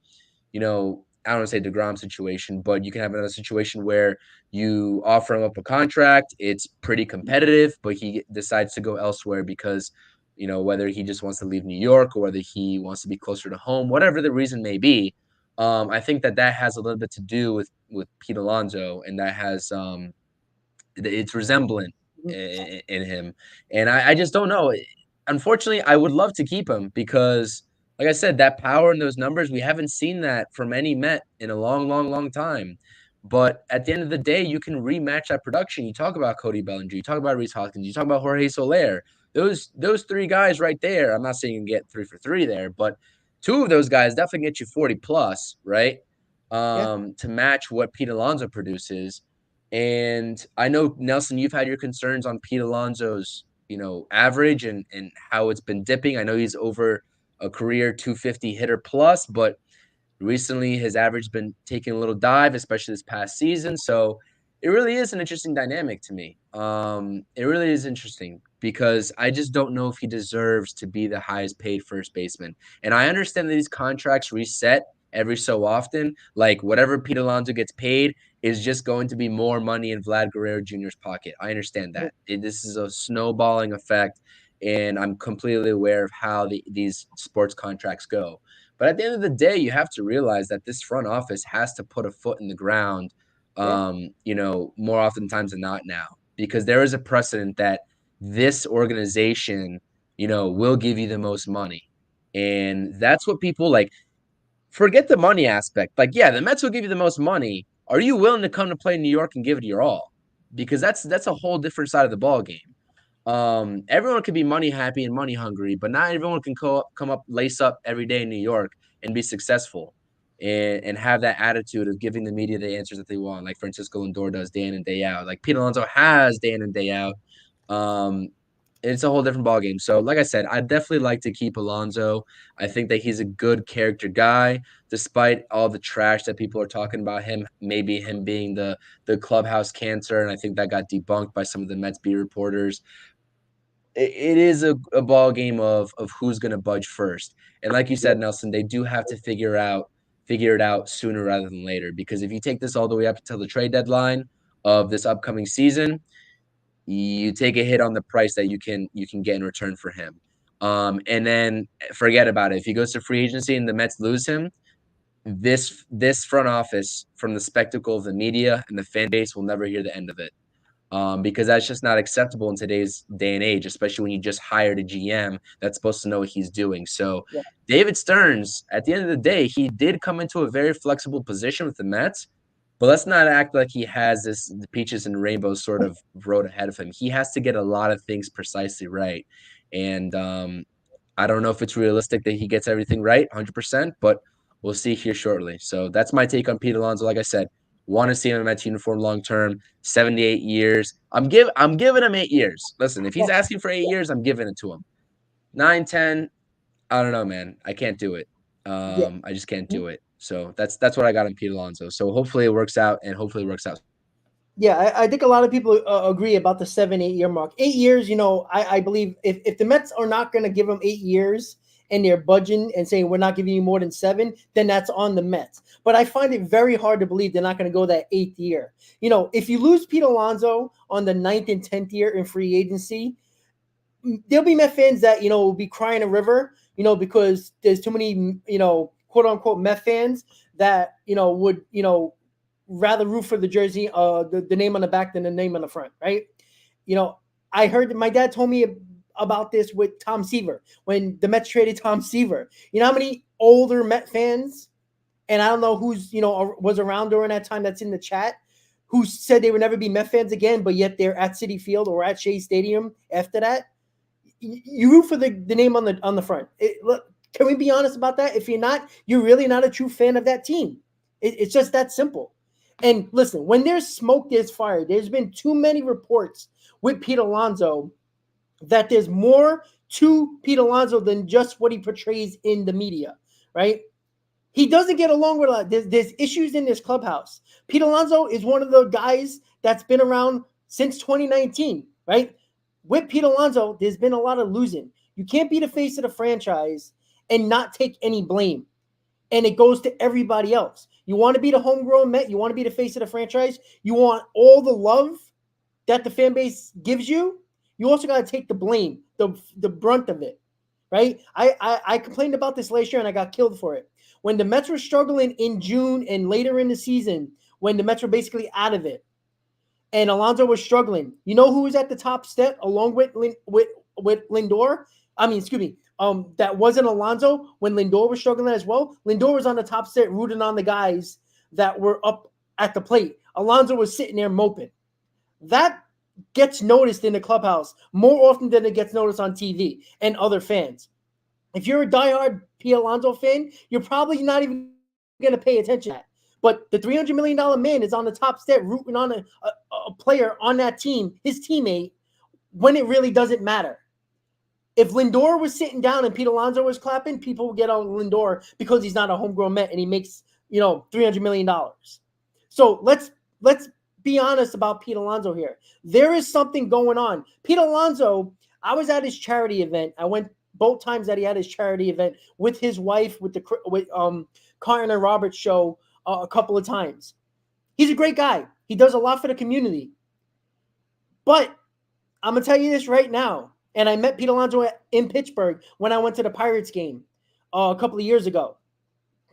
I don't want to say DeGrom situation, but you can have another situation where you offer him up a contract. It's pretty competitive, but he decides to go elsewhere because, whether he just wants to leave New York or whether he wants to be closer to home, whatever the reason may be. I think that has a little bit to do with Pete Alonso, and that has it's resemblant in him. And I just don't know. Unfortunately, I would love to keep him because, like I said, that power and those numbers, we haven't seen that from any Met in a long, long, long time. But at the end of the day, you can rematch that production. You talk about Cody Bellinger, you talk about Rhys Hoskins, you talk about Jorge Soler. Those three guys right there, I'm not saying you can get 3 for 3 there, but two of those guys definitely get you 40 plus, right? To match what Pete Alonso produces. And I know, Nelson, you've had your concerns on Pete Alonso's, average and how it's been dipping. I know he's over a career 250 hitter plus, but recently his average has been taking a little dive, especially this past season. So it really is an interesting dynamic to me. It really is interesting because I just don't know if he deserves to be the highest paid first baseman. And I understand that these contracts reset every so often. Like whatever Pete Alonso gets paid is just going to be more money in Vlad Guerrero Jr.'s pocket. I understand that. This is a snowballing effect, and I'm completely aware of how these sports contracts go. But at the end of the day, you have to realize that this front office has to put a foot in the ground, more oftentimes than not now, because there is a precedent that this organization, will give you the most money. And that's what people like. Forget the money aspect. Like, yeah, the Mets will give you the most money. Are you willing to come to play in New York and give it your all? Because that's a whole different side of the ball game. Everyone can be money happy and money hungry, but not everyone can come up, lace up every day in New York and be successful and have that attitude of giving the media the answers that they want, like Francisco Lindor does day in and day out, like Pete Alonso has day in and day out. It's a whole different ballgame. So, like I said, I'd definitely like to keep Alonso. I think that he's a good character guy, despite all the trash that people are talking about him, maybe him being the clubhouse cancer. And I think that got debunked by some of the Mets beat reporters. It is a ball game of who's going to budge first. And like you said, Nelson, they do have to figure it out sooner rather than later. Because if you take this all the way up until the trade deadline of this upcoming season, you take a hit on the price that you can get in return for him. And then forget about it. If he goes to free agency and the Mets lose him, this front office, from the spectacle of the media and the fan base, will never hear the end of it. because that's just not acceptable in today's day and age, especially when you just hired a GM that's supposed to know what he's doing. So Yeah. David Stearns, at the end of the day, he did come into a very flexible position with the Mets, but let's not act like he has this peaches and rainbows sort of road ahead of him. He has to get a lot of things precisely right. And I don't know if it's realistic that he gets everything right 100%, but we'll see here shortly. So that's my take on Pete Alonso. Like I said, want to see him in Mets uniform long term, 78 years. I'm giving him 8 years. Listen, if he's asking for 8 years, I'm giving it to him. 9, 10, I don't know, man. I can't do it. Yeah. I just can't do it. So that's what I got on Pete Alonso. So hopefully it works out, and hopefully it works out. Yeah, I think a lot of people agree about the 7-8 year mark. 8 years, I believe if the Mets are not going to give them 8 years and they're budging and saying we're not giving you more than 7, then that's on the Mets. But I find it very hard to believe they're not going to go that 8th year. If you lose Pete Alonso on the 9th and 10th year in free agency, there'll be Met fans that will be crying a river, because there's too many quote unquote Met fans that would rather root for the jersey, the name on the back than the name on the front, right? I heard my dad told me about this with Tom Seaver when the Mets traded Tom Seaver. You know how many older Met fans, and I don't know who's was around during that time that's in the chat, who said they would never be Met fans again, but yet they're at Citi Field or at Shea Stadium after that. You root for the name on the front. Look, can we be honest about that? If you're not, you're really not a true fan of that team. It's just that simple. And listen, when there's smoke, there's fire. There's been too many reports with Pete Alonso that there's more to Pete Alonso than just what he portrays in the media, right? He doesn't get along with a lot. There's issues in this clubhouse. Pete Alonso is one of the guys that's been around since 2019, right? With Pete Alonso, there's been a lot of losing. You can't be the face of the franchise and not take any blame. And it goes to everybody else. You want to be the homegrown Met. You want to be the face of the franchise. You want all the love that the fan base gives you. You also got to take the blame, the brunt of it, right? I complained about this last year and I got killed for it. When the Mets were struggling in June and later in the season, when the Mets were basically out of it, and Alonso was struggling, you know who was at the top step along with Lindor? That wasn't Alonso when Lindor was struggling as well. Lindor was on the top set rooting on the guys that were up at the plate. Alonso was sitting there moping. That gets noticed in the clubhouse more often than it gets noticed on TV and other fans. If you're a diehard P. Alonso fan, you're probably not even going to pay attention to that. But the $300 million man is on the top step rooting on a player on that team, his teammate, when it really doesn't matter. If Lindor was sitting down and Pete Alonso was clapping, people would get on Lindor because he's not a homegrown Met and he makes, $300 million. So let's be honest about Pete Alonso here. There is something going on. Pete Alonso, I was at his charity event. I went both times that he had his charity event with his wife, with Carton and Roberts show a couple of times. He's a great guy. He does a lot for the community. But I'm going to tell you this right now. And I met Pete Alonso in Pittsburgh when I went to the Pirates game a couple of years ago.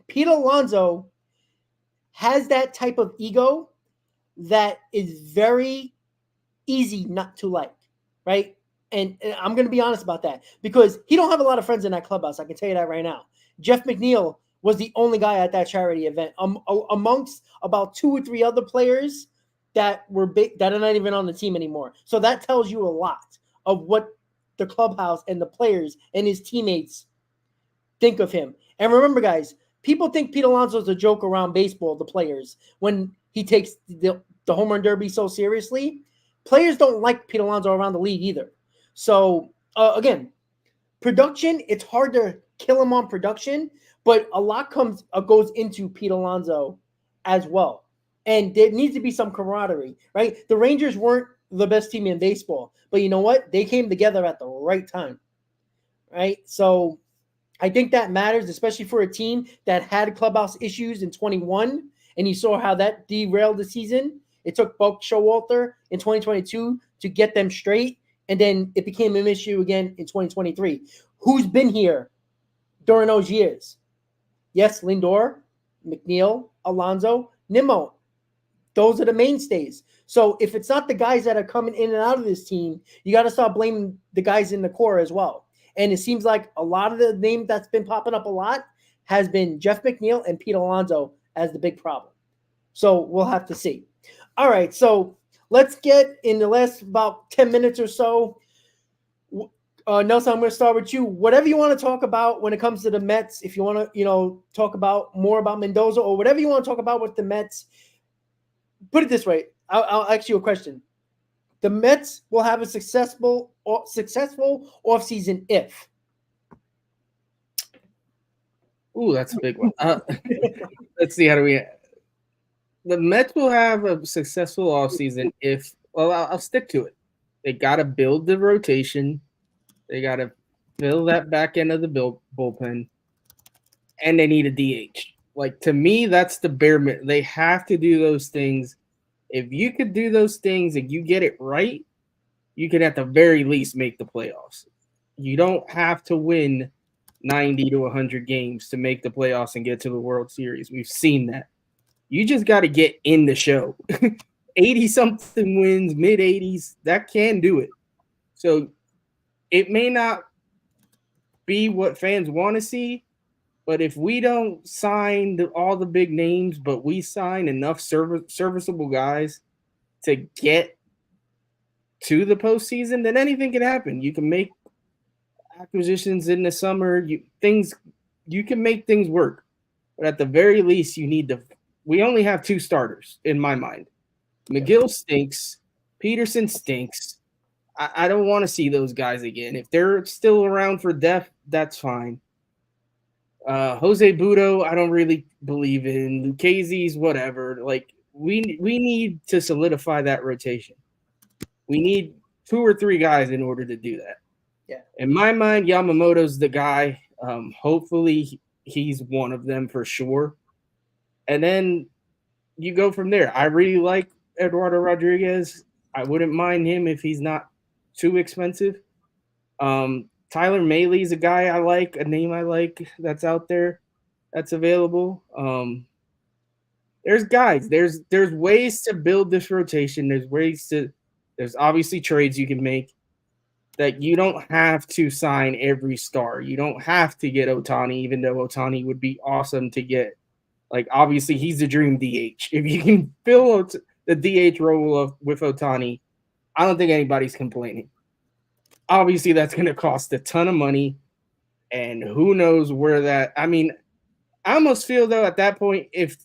Pete Alonso has that type of ego that is very easy not to like, right? And I'm going to be honest about that because he don't have a lot of friends in that clubhouse. I can tell you that right now. Jeff McNeil was the only guy at that charity event amongst about 2 or 3 other players that were big, that are not even on the team anymore. So that tells you a lot of what the clubhouse and the players and his teammates think of him. And remember, guys, people think Pete Alonso is a joke around baseball, the players, when he takes the home run derby so seriously. Players don't like Pete Alonso around the league either. So, again, production, it's hard to kill him on production, but a lot goes into Pete Alonso as well. And there needs to be some camaraderie, right? The Rangers weren't the best team in baseball, but you know what? They came together at the right time, right? So I think that matters, especially for a team that had clubhouse issues in 21, and you saw how that derailed the season. It took Buck Showalter in 2022 to get them straight, and then it became an issue again in 2023. Who's been here during those years? Yes, Lindor, McNeil, Alonso, Nimmo. those are the mainstays. So if it's not the guys that are coming in and out of this team, you got to start blaming the guys in the core as well. And it seems like a lot of the name that's been popping up a lot has been Jeff McNeil and Pete Alonso as the big problem. So we'll have to see. All right, so let's get in the last about 10 minutes or so. Nelson, I'm going to start with you. Whatever you want to talk about when it comes to the Mets, if you want to, talk about more about Mendoza or whatever you want to talk about with the Mets, put it this way. I'll ask you a question. The Mets will have a successful offseason if. Ooh, that's a big one. Let's see. How do we? The Mets will have a successful offseason if. Well, I'll stick to it. They got to build the rotation. They got to fill that back end of the bullpen, and they need a DH. Like, to me, that's the bare minimum. They have to do those things. If you could do those things and you get it right, you can at the very least make the playoffs. You don't have to win 90 to 100 games to make the playoffs and get to the World Series. We've seen that. You just got to get in the show. 80-something wins, mid-80s, that can do it. So it may not be what fans want to see, but if we don't sign all the big names, but we sign enough serviceable guys to get to the postseason, then anything can happen. You can make acquisitions in the summer. You can make things work. But at the very least, we only have 2 starters in my mind. McGill stinks. Peterson stinks. I don't want to see those guys again. If they're still around for depth, that's fine. Jose Budo, I don't really believe in. Lucchese's, whatever. Like, we need to solidify that rotation. We need 2 or 3 guys in order to do that. Yeah. In my mind, Yamamoto's the guy. Hopefully he's one of them for sure. And then you go from there. I really like Eduardo Rodriguez. I wouldn't mind him if he's not too expensive. Tyler Mahley's a guy I like, a name I like that's out there, that's available. There's guys. There's ways to build this rotation. There's obviously trades you can make that you don't have to sign every star. You don't have to get Ohtani, even though Ohtani would be awesome to get. Like, obviously, he's the dream DH. If you can fill the DH role with Ohtani, I don't think anybody's complaining. Obviously, that's going to cost a ton of money, and who knows where that – I mean, I almost feel, though, at that point, if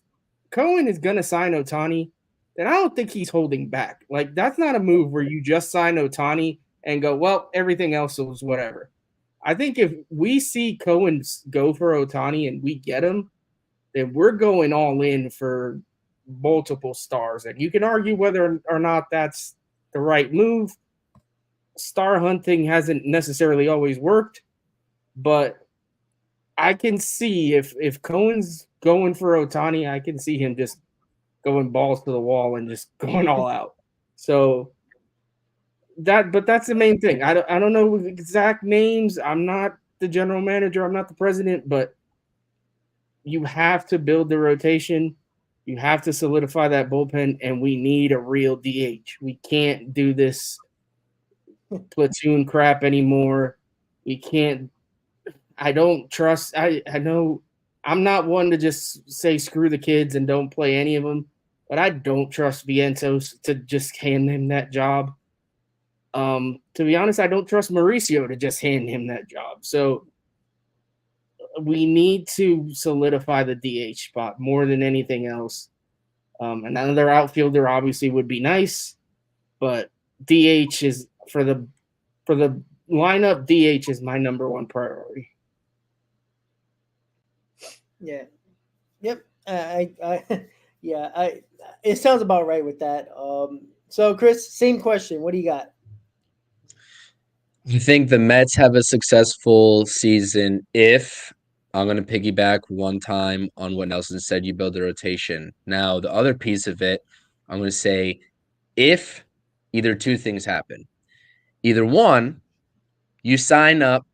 Cohen is going to sign Ohtani, then I don't think he's holding back. Like, that's not a move where you just sign Ohtani and go, well, everything else is whatever. I think if we see Cohen go for Ohtani and we get him, then we're going all in for multiple stars. And you can argue whether or not that's the right move. Star hunting hasn't necessarily always worked, but I can see if Cohen's going for Ohtani, I can see him just going balls to the wall and just going all out. So but that's the main thing. I don't know exact names. I'm not the general manager. I'm not the president, but you have to build the rotation. You have to solidify that bullpen, and we need a real DH. We can't do this platoon crap anymore. We can't. I don't trust. I know I'm not one to just say screw the kids and don't play any of them, but I don't trust Vientos to just hand him that job. To be honest, I don't trust Mauricio to just hand him that job. So we need to solidify the DH spot more than anything else. Another outfielder obviously would be nice, but DH is for the lineup. DH is my number 1 priority. Yeah. Yep. It sounds about right with that. So Chris, same question. What do you got? I think the Mets have a successful season if I'm going to piggyback one time on what Nelson said, you build a rotation. Now, the other piece of it, I'm going to say if either 2 things happen. Either one, you sign up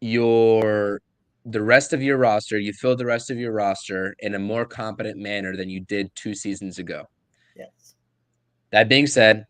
the rest of your roster, you fill the rest of your roster in a more competent manner than you did 2 seasons ago. Yes. That being said,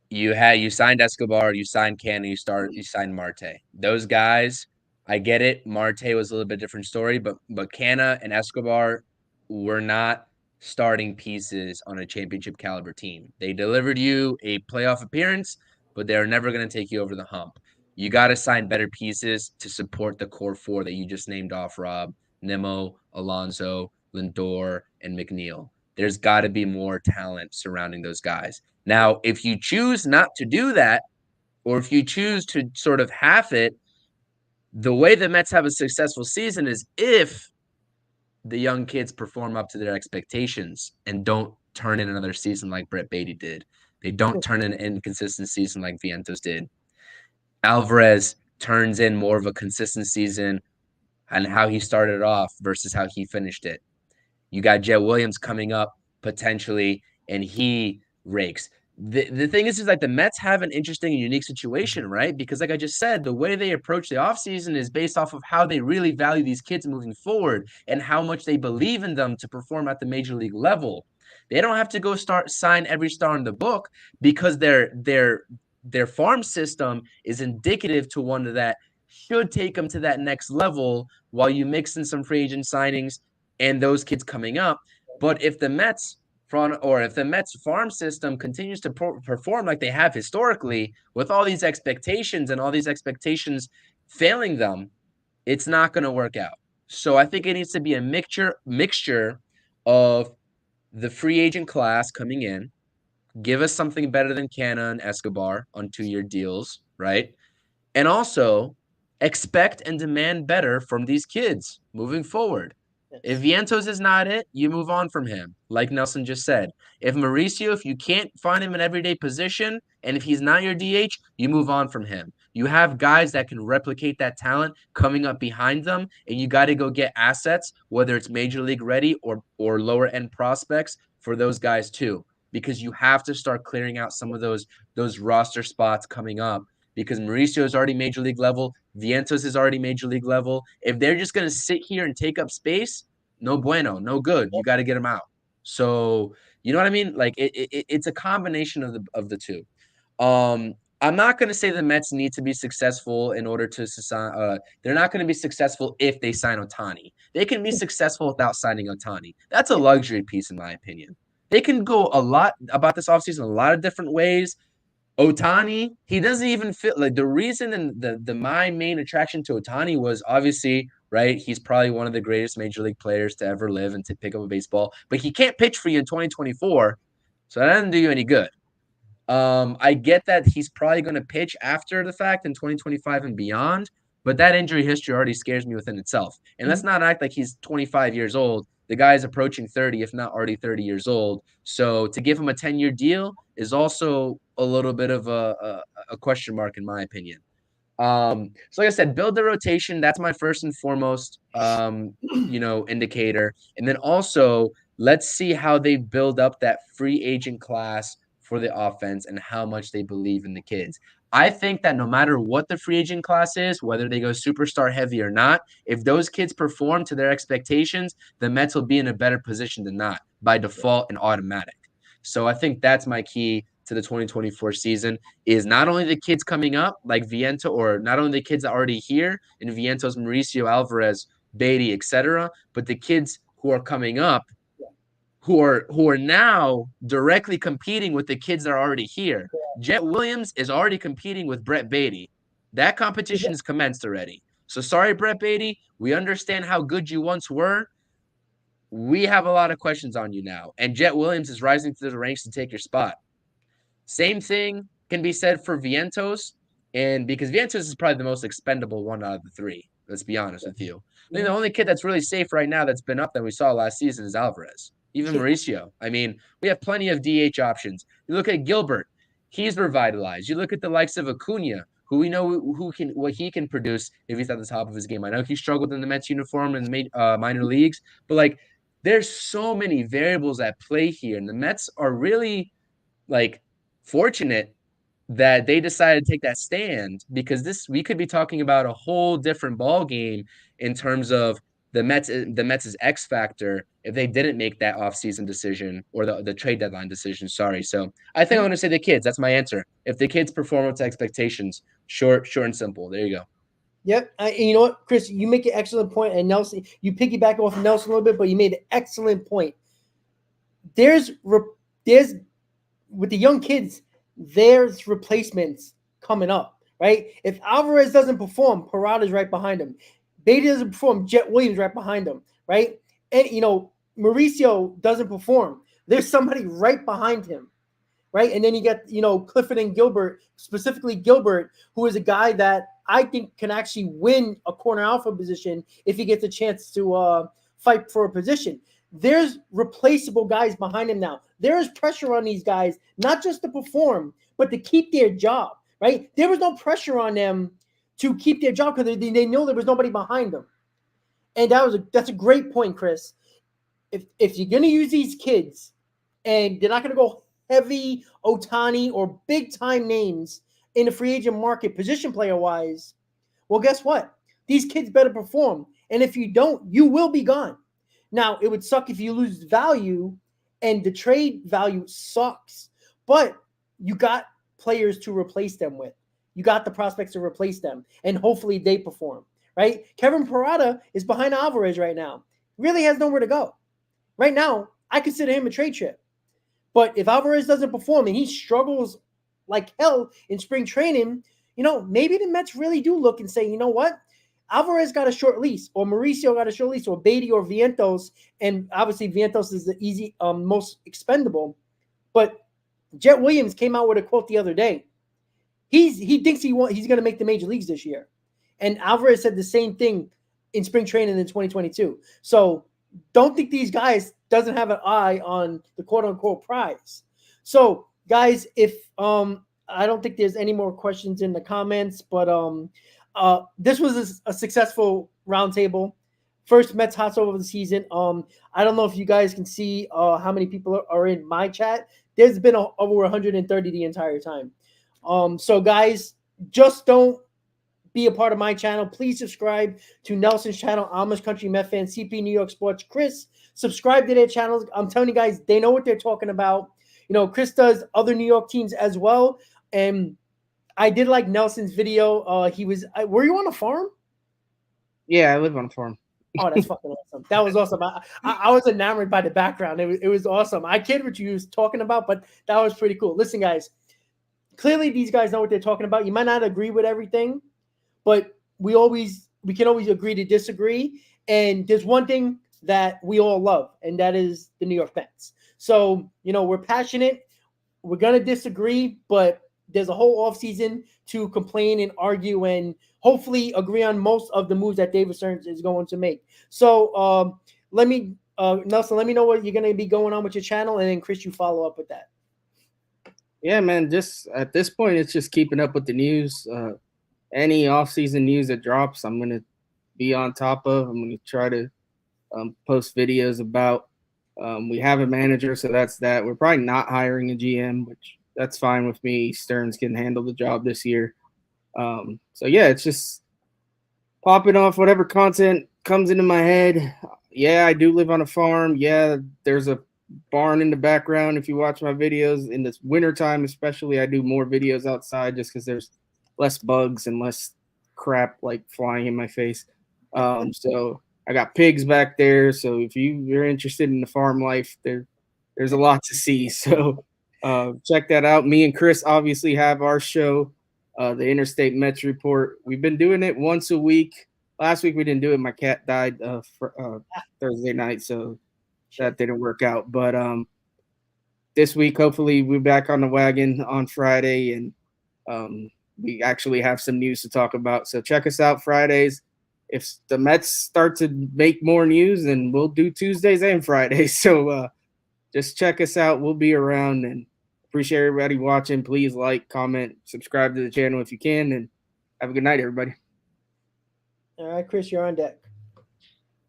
you signed Escobar, you signed Canna, you signed Marte. Those guys, I get it. Marte was a little bit different story, but Canna and Escobar were not starting pieces on a championship caliber team. They delivered you a playoff appearance, but they're never going to take you over the hump. You got to sign better pieces to support the core four that you just named off, Rob. Nimmo, Alonso, Lindor, and McNeil. There's got to be more talent surrounding those guys. Now, if you choose not to do that, or if you choose to sort of half it, the way the Mets have a successful season is if the young kids perform up to their expectations and don't turn in another season like Brett Beatty did. They don't turn in an inconsistent season like Vientos did. Alvarez turns in more of a consistent season and how he started off versus how he finished it. You got Jet Williams coming up potentially, and he rakes. The thing is like the Mets have an interesting and unique situation, right? Because like I just said, the way they approach the offseason is based off of how they really value these kids moving forward and how much they believe in them to perform at the major league level. They don't have to go sign every star in the book because their farm system is indicative to one that should take them to that next level while you mix in some free agent signings and those kids coming up. But if the Mets farm system continues to perform like they have historically, with all these expectations and all these expectations failing them, it's not going to work out. So I think it needs to be a mixture of the free agent class coming in, give us something better than Canna and Escobar on 2-year deals, right? And also expect and demand better from these kids moving forward. If Vientos is not it, you move on from him, like Nelson just said. If Mauricio, if you can't find him in everyday position, and if he's not your DH, you move on from him. You have guys that can replicate that talent coming up behind them, and you got to go get assets, whether it's major league ready or lower end prospects for those guys too, because you have to start clearing out some of those roster spots coming up. Because Mauricio is already major league level, Vientos is already major league level. If they're just going to sit here and take up space, no bueno, no good. You got to get them out. So you know what I mean? Like it's a combination of the two. I'm not going to say the Mets need to be successful in order to sign. They're not going to be successful if they sign Ohtani. They can be successful without signing Ohtani. That's a luxury piece, in my opinion. They can go a lot about this offseason a lot of different ways. Ohtani, he doesn't even fit like the reason and the my main attraction to Ohtani was obviously right. He's probably one of the greatest major league players to ever live and to pick up a baseball, but he can't pitch for you in 2024, so that doesn't do you any good. I get that he's probably going to pitch after the fact in 2025 and beyond, but that injury history already scares me within itself. And let's not act like he's 25 years old. The guy is approaching 30, if not already 30 years old. So to give him a 10-year deal is also a little bit of a question mark, in my opinion. So like I said, build the rotation. That's my first and foremost, indicator. And then also let's see how they build up that free agent class for the offense and how much they believe in the kids. I think that no matter what the free agent class is, whether they go superstar heavy or not, if those kids perform to their expectations, the Mets will be in a better position than not by default and automatic. So I think that's my key to the 2024 season is not only the kids coming up like Viento, or not only the kids that are already here in Vientos, Mauricio, Alvarez, Beatty, etc., but the kids who are coming up who are now directly competing with the kids that are already here. Jet Williams is already competing with Brett Beatty. That competition is commenced already. So sorry, Brett Beatty. We understand how good you once were. We have a lot of questions on you now. And Jet Williams is rising through the ranks to take your spot. Same thing can be said for Vientos. And because Vientos is probably the most expendable one out of the three. Let's be honest with you. I think the only kid that's really safe right now that's been up that we saw last season is Alvarez. Even Mauricio. I mean, we have plenty of DH options. You look at Gilbert, he's revitalized. You look at the likes of Acuna, who we know what he can produce if he's at the top of his game. I know he struggled in the Mets uniform in the minor leagues, but like there's so many variables at play here, and the Mets are really like fortunate that they decided to take that stand, because we could be talking about a whole different ball game in terms of the Mets' X factor if they didn't make that offseason decision or the trade deadline decision. Sorry. So I think I'm going to say the kids. That's my answer. If the kids perform up to expectations, short and simple. There you go. Yep. And you know what, Chris, you make an excellent point. And Nelson, you piggyback off Nelson a little bit, but you made an excellent point. There's with the young kids, there's replacements coming up, right? If Alvarez doesn't perform, Parada's right behind him. Beatty doesn't perform, Jet Williams right behind him, right? And, Mauricio doesn't perform. There's somebody right behind him, right? And then you get, Clifford and Gilbert, specifically Gilbert, who is a guy that I think can actually win a corner alpha position if he gets a chance to fight for a position. There's replaceable guys behind him now. There is pressure on these guys, not just to perform, but to keep their job, right? There was no pressure on them to keep their job because they know there was nobody behind them. And that's a great point, Chris. If you're going to use these kids and they're not going to go heavy Ohtani or big-time names in the free agent market, position player-wise, well, guess what? These kids better perform. And if you don't, you will be gone. Now, it would suck if you lose value, and the trade value sucks. But you got players to replace them with. You got the prospects to replace them, and hopefully they perform, right? Kevin Parada is behind Alvarez right now. Really has nowhere to go. Right now, I consider him a trade chip. But if Alvarez doesn't perform and he struggles like hell in spring training, maybe the Mets really do look and say, you know what? Alvarez got a short lease, or Mauricio got a short lease, or Beatty or Vientos, and obviously Vientos is the easy, most expendable. But Jet Williams came out with a quote the other day. He thinks he's going to make the major leagues this year, and Alvarez said the same thing in spring training in 2022. So don't think these guys doesn't have an eye on the quote unquote prize. So guys, if I don't think there's any more questions in the comments, but this was a successful roundtable. First Mets hot stove of the season. I don't know if you guys can see how many people are in my chat. There's been over 130 the entire time. So guys, just don't be a part of my channel. Please subscribe to Nelson's channel, Amish Country Met Fan, CP New York Sports. Chris, subscribe to their channels. I'm telling you guys, they know what they're talking about. Chris does other New York teams as well. And I did like Nelson's video. Were you on a farm? Yeah, I live on a farm. Oh, that's fucking awesome. That was awesome. I was enamored by the background. It was awesome. I kid what you was talking about, but that was pretty cool. Listen, guys, clearly these guys know what they're talking about. You might not agree with everything, but we can always agree to disagree. And there's one thing that we all love, and that is the New York Mets. So, we're passionate. We're going to disagree, but there's a whole offseason to complain and argue and hopefully agree on most of the moves that David Stearns is going to make. So Nelson, let me know what you're going to be going on with your channel, and then Chris, you follow up with that. Yeah, man, just at this point, it's just keeping up with the news. Any offseason news that drops, I'm going to be on top of. I'm going to try to post videos about. We have a manager, so that's that. We're probably not hiring a GM, which that's fine with me. Stearns can handle the job this year. So yeah, it's just popping off whatever content comes into my head. Yeah, I do live on a farm. Yeah, there's a barn in the background. If you watch my videos in this wintertime, especially, I do more videos outside just because there's less bugs and less crap like flying in my face. So I got pigs back there. So if you're interested in the farm life, there's a lot to see. So check that out. Me and Chris obviously have our show, the Interstate Mets Report. We've been doing it once a week. Last week we didn't do it. My cat died Thursday night, so that didn't work out. But this week, hopefully, we're back on the wagon on Friday, and we actually have some news to talk about. So check us out Fridays. If the Mets start to make more news, then we'll do Tuesdays and Fridays. So just check us out. We'll be around, and appreciate everybody watching. Please like, comment, subscribe to the channel if you can, and have a good night, everybody. All right, Chris, you're on deck.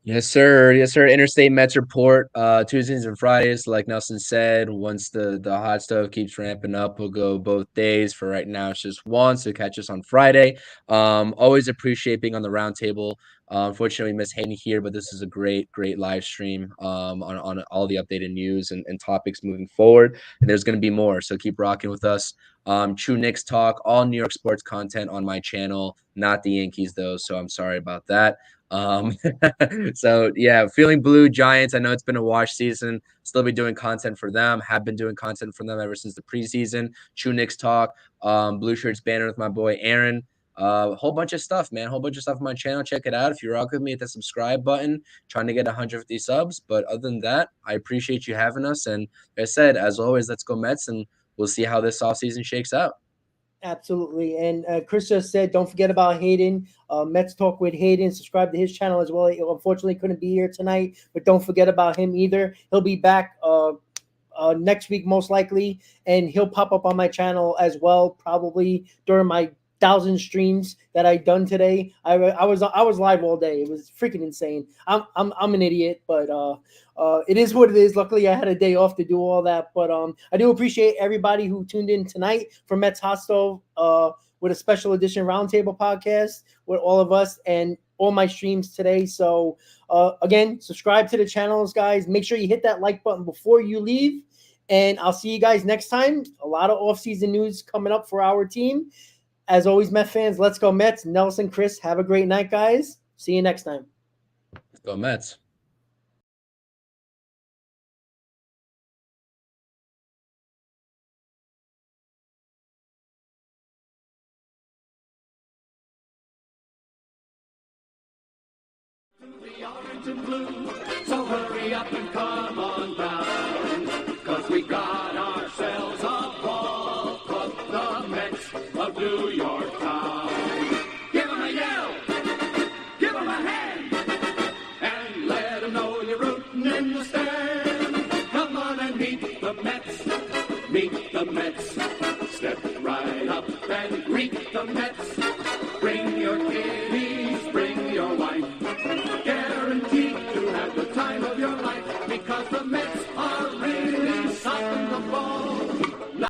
Yes, sir. Yes, sir. Interstate Mets Report, Tuesdays and Fridays, like Nelson said. Once the hot stove keeps ramping up, we'll go both days. For right now, it's just one, so catch us on Friday. Always appreciate being on the roundtable Unfortunately, we missed Hayden here, but this is a great live stream on all the updated news and topics moving forward. And there's going to be more, so keep rocking with us. True Knicks talk, all New York sports content on my channel, not the Yankees though, so I'm sorry about that. So yeah, feeling blue Giants. I know it's been a wash season. Still be doing content for them. Have been doing content for them ever since the preseason. True Knicks talk, blue shirts banner with my boy Aaron. A whole bunch of stuff, man. A whole bunch of stuff on my channel. Check it out. If you rock with me, hit the subscribe button. Trying to get 150 subs. But other than that, I appreciate you having us. And like I said, as always, let's go Mets, and we'll see how this offseason shakes out. Absolutely. And Chris just said, don't forget about Hayden. Mets Talk with Hayden. Subscribe to his channel as well. He unfortunately couldn't be here tonight, but don't forget about him either. He'll be back next week, most likely, and he'll pop up on my channel as well, probably during my 1,000 streams that I done today. I was live all day. It was freaking insane. I'm an idiot, but it is what it is. Luckily, I had a day off to do all that. But I do appreciate everybody who tuned in tonight for Mets Hostel with a special edition roundtable podcast with all of us and all my streams today. So again, subscribe to the channels, guys. Make sure you hit that like button before you leave. And I'll see you guys next time. A lot of off-season news coming up for our team. As always, Met fans, let's go Mets. Nelson, Chris, have a great night, guys. See you next time. Let's go Mets. The orange and blue, so hurry up and come on down, 'cause we got ourselves a ball club, the Mets of New York town. Give 'em a yell, give 'em a hand, and let 'em know you're rooting in the stand. Come on and meet the Mets, meet the Mets. Step right up and greet the Mets. Bring your